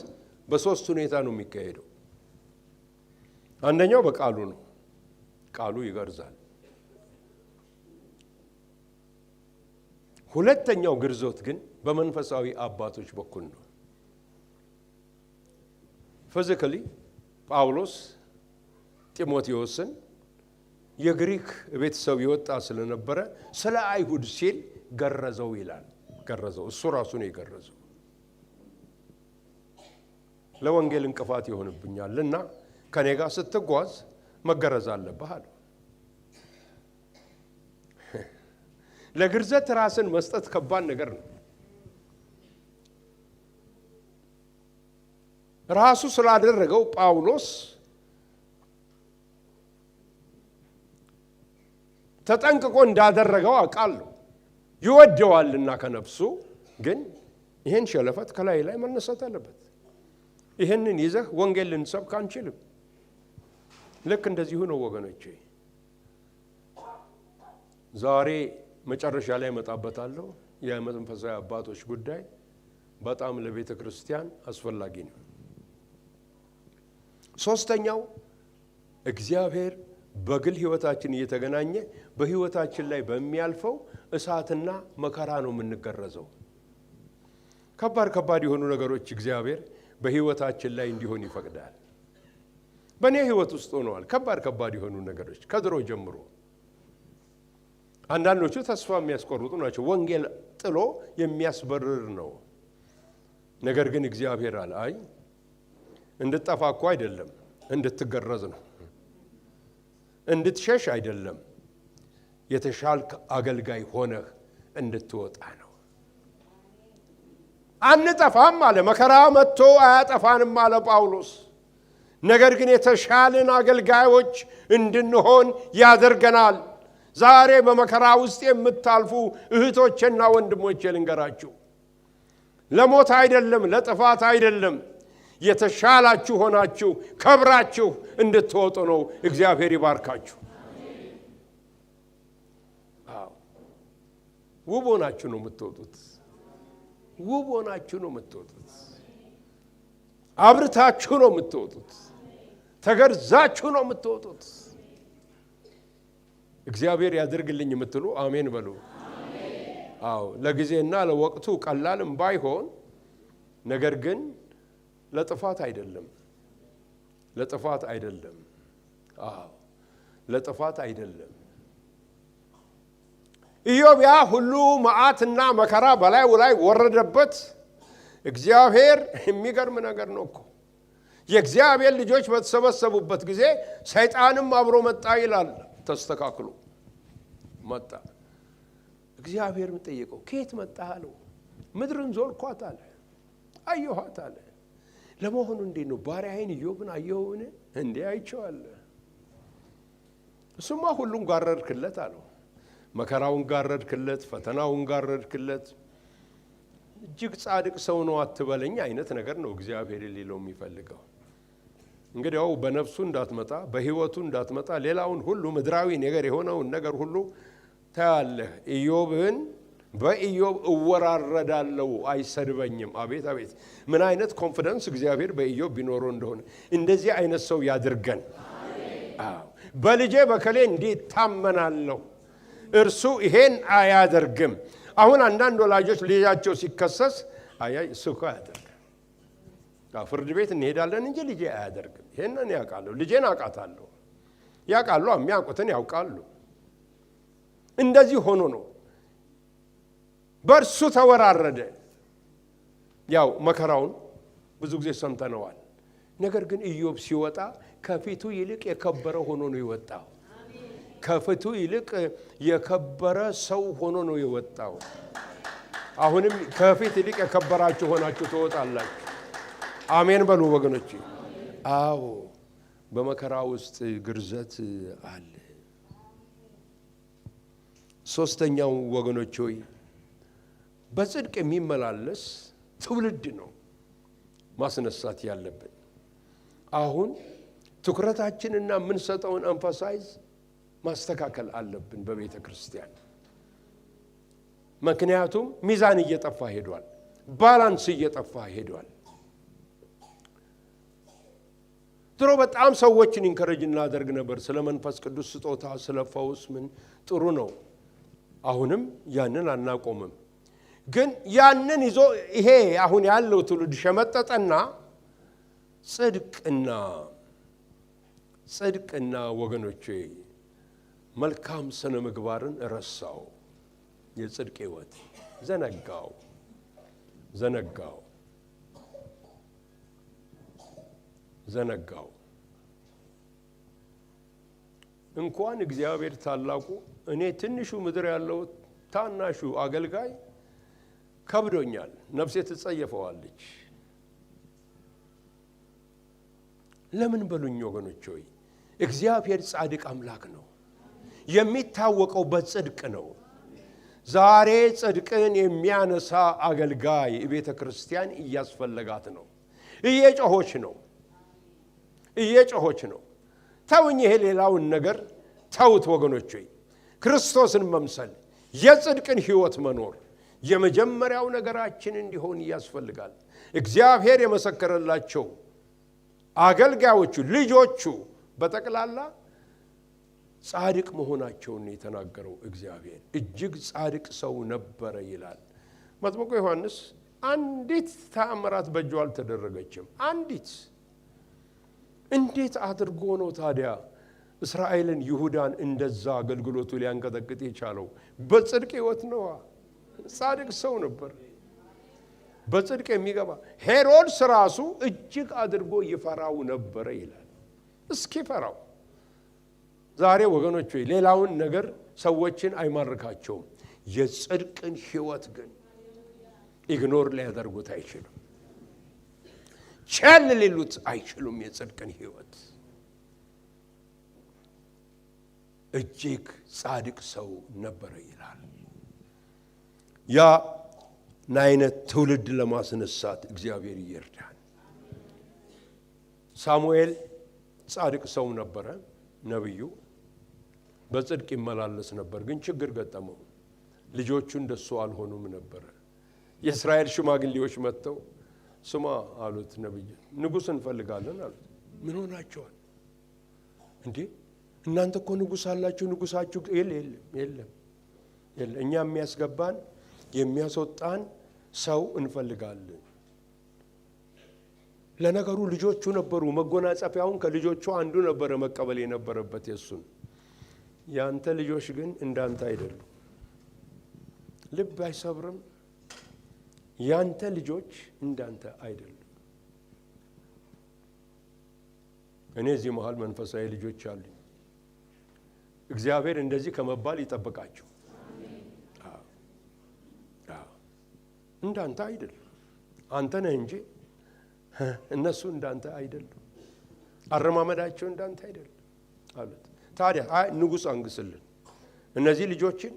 A: በሶስት ሁኔታ ነው የሚካሄደው። አንደኛው በቃሉ ነው። ቃሉ ይገርዛል። ሁለተኛው ግርዞት ግን በመንፈሳዊ አባቶች በኩል ነው። ፊዚካሊ ጳውሎስ ጢሞቴዎስን የግሪክ ቤተሰብ ይወጣ ስለነበረ ስለ አይሁድ ሲል ገረዘው ይላል። ገረዘው፣ እሱ ራሱ ነው የገረዘው። ለወንጌል እንቅፋት ይሆንብኛልና ከኔ ጋር ስትጓዝ መገረዝ አለብህ አለ። ለግርዘት ራስን መስጠት ከባድ ነገር ነው። ራሱ ስላደረገው ጳውሎስ ተጠንቅቆ እንዳደረገው አውቃለሁ። ይወደዋልና ከነፍሱ ግን ይሄን ሸለፈት ከላይ መነሳት አለበት። ይሄንን ይዘህ ወንጌል ልንሰብክ አንችልም። ልክ እንደዚሁ ነው ወገኖቼ። ዛሬ መጨረሻ ላይ መጣበታለሁ። የመንፈሳዊ አባቶች ጉዳይ በጣም ለቤተ ክርስቲያን አስፈላጊ ነው። ሶስተኛው እግዚአብሔር በግል ህይወታችን እየተገናኘ በህይወታችን ላይ በሚያልፈው እሳትና መከራ ነው የምንገረዘው። ከባድ የሆኑ ነገሮች እግዚአብሔር በህይወታችን ላይ እንዲሆን ይፈቅዳል። በእኔ ህይወት ውስጥ ሆነዋል ከባድ የሆኑ ነገሮች ከድሮ ጀምሮ። አንዳንዶቹ ተስፋ የሚያስቆርጡ ናቸው። ወንጌል ጥሎ የሚያስበርር ነው። ነገር ግን እግዚአብሔር አለ አይ እንድትጠፋ እኮ አይደለም፣ እንድትገረዝ ነው። እንድትሸሽ አይደለም፣ የተሻልክ አገልጋይ ሆነህ እንድትወጣ ነው። አንጠፋም አለ። መከራ መጥቶ አያጠፋንም አለ ጳውሎስ። ነገር ግን የተሻለን አገልጋዮች እንድንሆን ያደርገናል። ዛሬ በመከራ ውስጥ የምታልፉ እህቶቼና ወንድሞቼ ልንገራችሁ፣ ለሞት አይደለም፣ ለጥፋት አይደለም፣ የተሻላችሁ ሆናችሁ ከብራችሁ እንድትወጡ ነው። እግዚአብሔር ይባርካችሁ። ውብ ሆናችሁ ነው የምትወጡት። ውብ ሆናችሁ ነው የምትወጡት። አብርታችሁ ነው የምትወጡት። ተገርዛችሁ ነው የምትወጡት። እግዚአብሔር ያድርግልኝ የምትሉ አሜን በሉ። አዎ ለጊዜና ለወቅቱ ቀላልም ባይሆን ነገር ግን ለጥፋት አይደለም። ለጥፋት አይደለም። አዎ ለጥፋት አይደለም። ኢዮብ ያ ሁሉ መዓትና መከራ በላዩ ላይ ወረደበት። እግዚአብሔር የሚገርም ነገር ነው እኮ። የእግዚአብሔር ልጆች በተሰበሰቡበት ጊዜ ሰይጣንም አብሮ መጣ ይላል። ተስተካክሎ መጣ። እግዚአብሔርም ጠየቀው፣ ከየት መጣህ አለው። ምድርን ዞርኳት አለ፣ አየኋት አለ። ለመሆኑ እንዴት ነው ባሪያዬን ኢዮብን አየኸውን? እንዴ አይቼዋለሁ። እሱማ ሁሉን ጋረድክለት አለው። መከራውን ጋረድክለት፣ ፈተናውን ጋረድክለት። እጅግ ጻድቅ ሰው ነው አትበለኝ አይነት ነገር ነው እግዚአብሔር ሊለው የሚፈልገው። እንግዲያው በነፍሱ እንዳትመጣ፣ በህይወቱ እንዳትመጣ ሌላውን ሁሉ ምድራዊ ነገር የሆነውን ነገር ሁሉ ታያለህ። ኢዮብን በኢዮብ እወራረዳለሁ አይሰድበኝም። አቤት አቤት! ምን አይነት ኮንፊደንስ እግዚአብሔር በኢዮብ ቢኖረው እንደሆነ። እንደዚህ አይነት ሰው ያድርገን። በልጄ በከሌ እንዴት ታመናለሁ? እርሱ ይሄን አያደርግም። አሁን አንዳንድ ወላጆች ልጃቸው ሲከሰስ አያይ እሱ እኮ አያደርግም፣ ፍርድ ቤት እንሄዳለን እንጂ ልጄ አያደርግም። ይሄንን ያውቃለሁ፣ ልጄን አውቃታለሁ። ያውቃሉ፣ የሚያውቁትን ያውቃሉ። እንደዚህ ሆኖ ነው በእርሱ ተወራረደ። ያው መከራውን ብዙ ጊዜ ሰምተነዋል። ነገር ግን ኢዮብ ሲወጣ ከፊቱ ይልቅ የከበረ ሆኖ ነው የወጣው። ከፊቱ ይልቅ የከበረ ሰው ሆኖ ነው የወጣው። አሁንም ከፊት ይልቅ የከበራችሁ ሆናችሁ ትወጣላችሁ። አሜን በሉ ወገኖች። አዎ በመከራ ውስጥ ግርዘት አለ። ሶስተኛው ወገኖች ሆይ በጽድቅ የሚመላለስ ትውልድ ነው ማስነሳት ያለብን። አሁን ትኩረታችንና የምንሰጠውን ኤምፋሳይዝ ማስተካከል አለብን በቤተ ክርስቲያን። ምክንያቱም ሚዛን እየጠፋ ሄዷል፣ ባላንስ እየጠፋ ሄዷል። ድሮ በጣም ሰዎችን ኢንከሬጅ እናደርግ ነበር ስለ መንፈስ ቅዱስ ስጦታ፣ ስለ ፈውስ። ምን ጥሩ ነው። አሁንም ያንን አናቆምም። ግን ያንን ይዞ ይሄ አሁን ያለው ትውልድ ሸመጠጠና ጽድቅና ወገኖቼ መልካም ስነ ምግባርን ረሳው። የጽድቅ ሕይወት ዘነጋው። እንኳን እግዚአብሔር ታላቁ እኔ ትንሹ ምድር ያለው ታናሹ አገልጋይ ከብዶኛል፣ ነፍሴ ትጸየፈዋለች። ለምን በሉኝ ወገኖች ሆይ እግዚአብሔር ጻድቅ አምላክ ነው። የሚታወቀው በጽድቅ ነው። ዛሬ ጽድቅን የሚያነሳ አገልጋይ ቤተ ክርስቲያን እያስፈለጋት ነው። እየጮሆች ነው። ተውኝ፣ ይሄ ሌላውን ነገር ተውት ወገኖች ሆይ። ክርስቶስን መምሰል፣ የጽድቅን ሕይወት መኖር የመጀመሪያው ነገራችን እንዲሆን ያስፈልጋል። እግዚአብሔር የመሰከረላቸው አገልጋዮቹ ልጆቹ በጠቅላላ ጻድቅ መሆናቸውን የተናገረው እግዚአብሔር እጅግ ጻድቅ ሰው ነበረ ይላል መጥምቁ ዮሐንስ። አንዲት ተአምራት በእጁ አልተደረገችም። አንዲት። እንዴት አድርጎ ነው ታዲያ እስራኤልን ይሁዳን እንደዛ አገልግሎቱ ሊያንቀጠቅጥ የቻለው? በጽድቅ ሕይወት ነው። ጻድቅ ሰው ነበር፣ በጽድቅ የሚገባ። ሄሮድስ ራሱ እጅግ አድርጎ ይፈራው ነበረ ይላል። እስኪ ፈራው። ዛሬ ወገኖች ሆይ ሌላውን ነገር ሰዎችን አይማርካቸውም። የጽድቅን ሕይወት ግን ኢግኖር ሊያደርጉት አይችሉም። ቸል ሊሉት አይችሉም። የጽድቅን ሕይወት እጅግ ጻድቅ ሰው ነበረ ይላል። ያ አይነት ትውልድ ለማስነሳት እግዚአብሔር ይርዳል። ሳሙኤል ጻድቅ ሰው ነበረ። ነብዩ በጽድቅ ይመላለስ ነበር። ግን ችግር ገጠመው። ልጆቹ እንደሱ አልሆኑም ነበር። የእስራኤል ሽማግሌዎች መጥተው ስማ አሉት፣ ነብዩ ንጉሥ እንፈልጋለን አሉት። ምን ሆናቸዋል እንዴ? እናንተ እኮ ንጉሥ አላችሁ። ንጉሳችሁ የለም። እኛ የሚያስገባን የሚያስወጣን ሰው እንፈልጋለን። ለነገሩ ልጆቹ ነበሩ። መጎናጸፊያውን ከልጆቹ አንዱ ነበረ መቀበል የነበረበት የሱን። ያንተ ልጆች ግን እንዳንተ አይደሉም። ልብ አይሰብርም? ያንተ ልጆች እንዳንተ አይደሉም። እኔ እዚህ መሃል መንፈሳዊ ልጆች አሉኝ። እግዚአብሔር እንደዚህ ከመባል ይጠብቃቸው። እንዳንተ አይደሉም። አንተ ነህ እንጂ እነሱ እንዳንተ አይደሉም። አረማመዳቸው እንዳንተ አይደለም አሉት። ታዲያ ንጉሥ አንግስልን። እነዚህ ልጆችን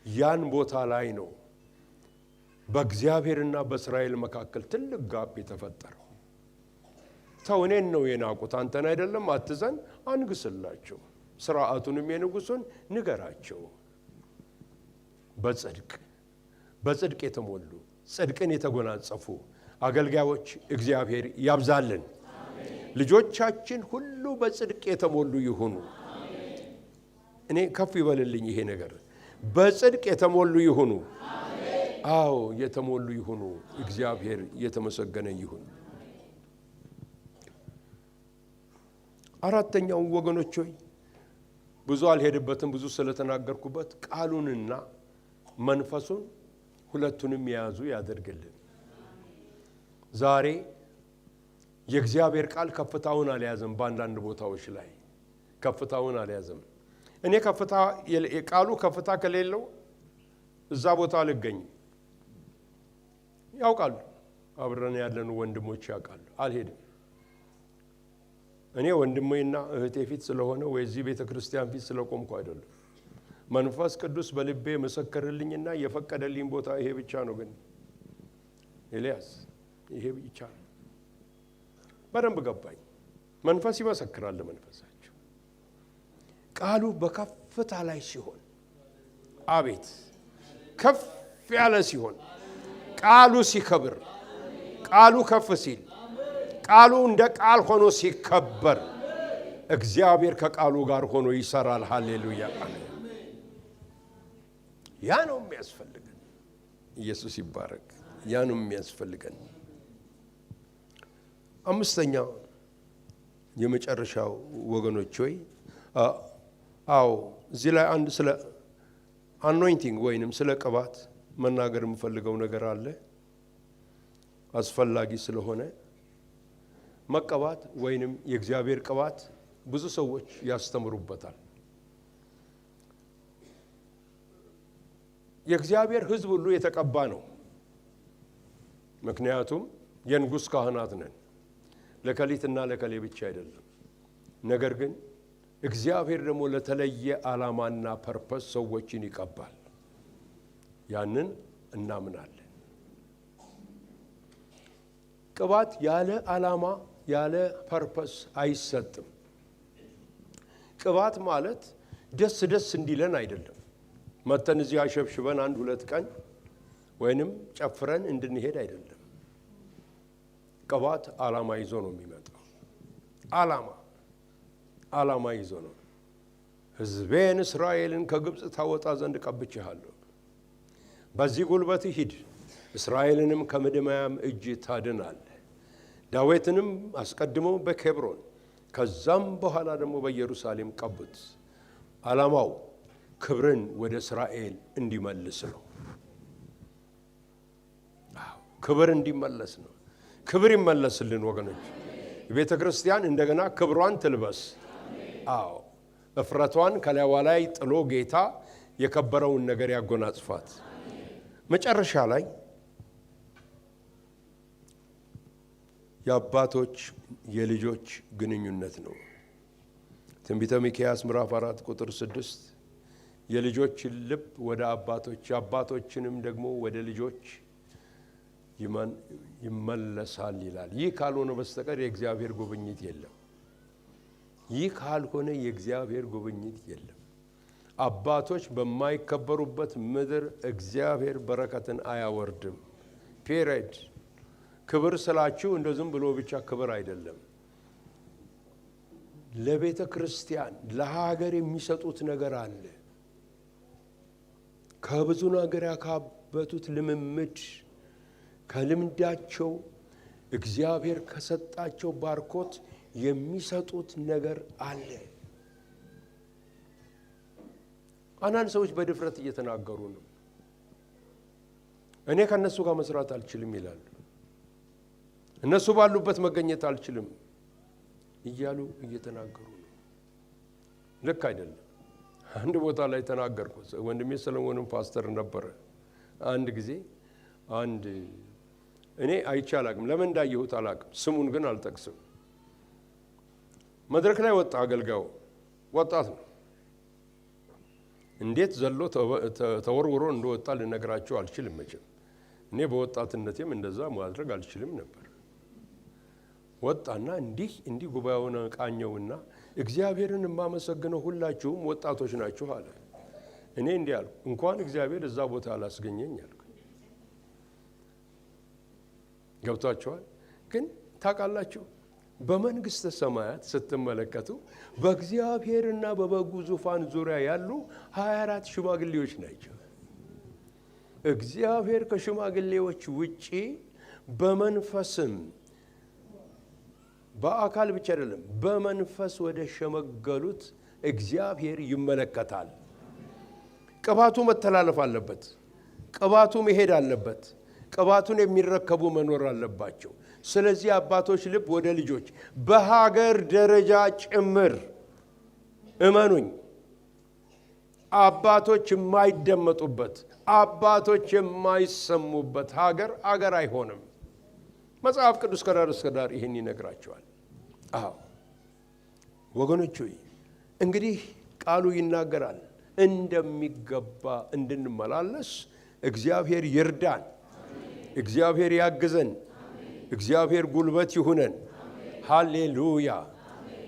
A: ያን ቦታ ላይ ነው በእግዚአብሔርና በእስራኤል መካከል ትልቅ ጋፕ የተፈጠረው። ተው እኔን ነው የናቁት አንተን አይደለም፣ አትዘን፣ አንግስላቸው፣ ስርዓቱንም የንጉሱን ንገራቸው። በጽድቅ የተሞሉ ጽድቅን የተጎናጸፉ አገልጋዮች እግዚአብሔር ያብዛልን። ልጆቻችን ሁሉ በጽድቅ የተሞሉ ይሁኑ። እኔ ከፍ ይበልልኝ ይሄ ነገር። በጽድቅ የተሞሉ ይሁኑ። አዎ የተሞሉ ይሁኑ። እግዚአብሔር የተመሰገነ ይሁን። አራተኛው ወገኖች ሆይ ብዙ አልሄድበትም፣ ብዙ ስለተናገርኩበት ቃሉንና መንፈሱን ሁለቱንም የያዙ ያደርግልን። ዛሬ የእግዚአብሔር ቃል ከፍታውን አልያዘም። በአንዳንድ ቦታዎች ላይ ከፍታውን አልያዘም። እኔ ቃሉ ከፍታ ከሌለው እዛ ቦታ አልገኝም። ያውቃሉ፣ አብረን ያለኑ ወንድሞች ያውቃሉ። አልሄድም። እኔ ወንድሜና እህቴ ፊት ስለሆነ ወይ እዚህ ቤተክርስቲያን ፊት ስለቆምኩ አይደለም። መንፈስ ቅዱስ በልቤ መሰከረልኝና የፈቀደልኝ ቦታ ይሄ ብቻ ነው። ግን ኤልያስ ይሄ ብቻ ነው። በደንብ ገባኝ። መንፈስ ይመሰክራል ለመንፈሳቸው። ቃሉ በከፍታ ላይ ሲሆን፣ አቤት ከፍ ያለ ሲሆን፣ ቃሉ ሲከብር፣ ቃሉ ከፍ ሲል፣ ቃሉ እንደ ቃል ሆኖ ሲከበር፣ እግዚአብሔር ከቃሉ ጋር ሆኖ ይሰራል። ሃሌሉያ! ያ ነው የሚያስፈልገን። ኢየሱስ ይባረክ። ያ ነው የሚያስፈልገን። አምስተኛው የመጨረሻው ወገኖች ሆይ እዚህ ላይ አንድ ስለ አኖይንቲንግ ወይንም ስለ ቅባት መናገር የምፈልገው ነገር አለ። አስፈላጊ ስለሆነ መቀባት ወይንም የእግዚአብሔር ቅባት ብዙ ሰዎች ያስተምሩበታል። የእግዚአብሔር ሕዝብ ሁሉ የተቀባ ነው። ምክንያቱም የንጉሥ ካህናት ነን። ለከሊትና ለከሌ ብቻ አይደለም። ነገር ግን እግዚአብሔር ደግሞ ለተለየ ዓላማና ፐርፐስ ሰዎችን ይቀባል። ያንን እናምናለን። ቅባት ያለ ዓላማ ያለ ፐርፐስ አይሰጥም። ቅባት ማለት ደስ እንዲለን አይደለም። መተን እዚህ አሸብሽበን አንድ ሁለት ቀን ወይንም ጨፍረን እንድንሄድ አይደለም። ቅባት ዓላማ ይዞ ነው የሚመጣው። ዓላማ ይዞ ነው። ሕዝቤን እስራኤልን ከግብጽ ታወጣ ዘንድ ቀብቼሃለሁ። በዚህ ጉልበት ሂድ፣ እስራኤልንም ከምድማያም እጅ ታድናለህ። ዳዊትንም አስቀድሞ በኬብሮን ከዛም በኋላ ደግሞ በኢየሩሳሌም ቀቡት። ዓላማው ክብርን ወደ እስራኤል እንዲመልስ ነው። ክብር እንዲመለስ ነው። ክብር ይመለስልን ወገኖች። የቤተ ክርስቲያን እንደገና ክብሯን ትልበስ። እፍረቷን ከላይዋ ላይ ጥሎ ጌታ የከበረውን ነገር ያጎናጽፋት። መጨረሻ ላይ የአባቶች የልጆች ግንኙነት ነው። ትንቢተ ሚክያስ ምዕራፍ 4 ቁጥር 6 የልጆች ልብ ወደ አባቶች የአባቶችንም ደግሞ ወደ ልጆች ይመለሳል ይላል። ይህ ካልሆነ በስተቀር የእግዚአብሔር ጉብኝት የለም። ይህ ካልሆነ የእግዚአብሔር ጉብኝት የለም። አባቶች በማይከበሩበት ምድር እግዚአብሔር በረከትን አያወርድም። ፔሬድ። ክብር ስላችሁ እንደ ዝም ብሎ ብቻ ክብር አይደለም። ለቤተ ክርስቲያን ለሀገር የሚሰጡት ነገር አለ። ከብዙ ነገር ያካበቱት ልምምድ ከልምዳቸው እግዚአብሔር ከሰጣቸው ባርኮት የሚሰጡት ነገር አለ። አንዳንድ ሰዎች በድፍረት እየተናገሩ ነው። እኔ ከነሱ ጋር መስራት አልችልም ይላሉ። እነሱ ባሉበት መገኘት አልችልም እያሉ እየተናገሩ ነው። ልክ አይደለም። አንድ ቦታ ላይ ተናገርኩ። ወንድሜ ሰለሞንም ፓስተር ነበረ። አንድ ጊዜ እኔ አይቼ አላቅም፣ ለምን እንዳየሁት አላቅም፣ ስሙን ግን አልጠቅስም። መድረክ ላይ ወጣ። አገልጋዩ ወጣት ነው። እንዴት ዘሎ ተወርውሮ እንደወጣ ልነግራቸው አልችልም። መቼም እኔ በወጣትነቴም እንደዛ ማድረግ አልችልም ነበር። ወጣና እንዲህ ጉባኤውን ቃኘውና እግዚአብሔርን የማመሰግነው ሁላችሁም ወጣቶች ናችሁ አለ። እኔ እንዲህ አልኩ፣ እንኳን እግዚአብሔር እዛ ቦታ አላስገኘኝ አልኩ። ገብቷችኋል? ግን ታውቃላችሁ በመንግስተ ሰማያት ስትመለከቱ በእግዚአብሔርና በበጉ ዙፋን ዙሪያ ያሉ 24 ሽማግሌዎች ናቸው። እግዚአብሔር ከሽማግሌዎች ውጪ በመንፈስም በአካል ብቻ አይደለም በመንፈስ ወደ ሸመገሉት እግዚአብሔር ይመለከታል። ቅባቱ መተላለፍ አለበት። ቅባቱ መሄድ አለበት። ቅባቱን የሚረከቡ መኖር አለባቸው። ስለዚህ አባቶች ልብ ወደ ልጆች በሀገር ደረጃ ጭምር እመኑኝ፣ አባቶች የማይደመጡበት አባቶች የማይሰሙበት ሀገር አይሆንም። መጽሐፍ ቅዱስ ከዳር እስከ ዳር ይህን ይነግራቸዋል። አዎ ወገኖች ሆይ እንግዲህ ቃሉ ይናገራል። እንደሚገባ እንድንመላለስ እግዚአብሔር ይርዳን። እግዚአብሔር ያግዘን። እግዚአብሔር ጉልበት ይሁነን። ሃሌሉያ!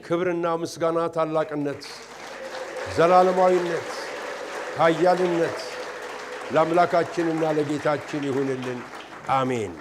A: ክብርና ምስጋና፣ ታላቅነት፣ ዘላለማዊነት፣ ኃያልነት ለአምላካችንና ለጌታችን ይሁንልን። አሜን።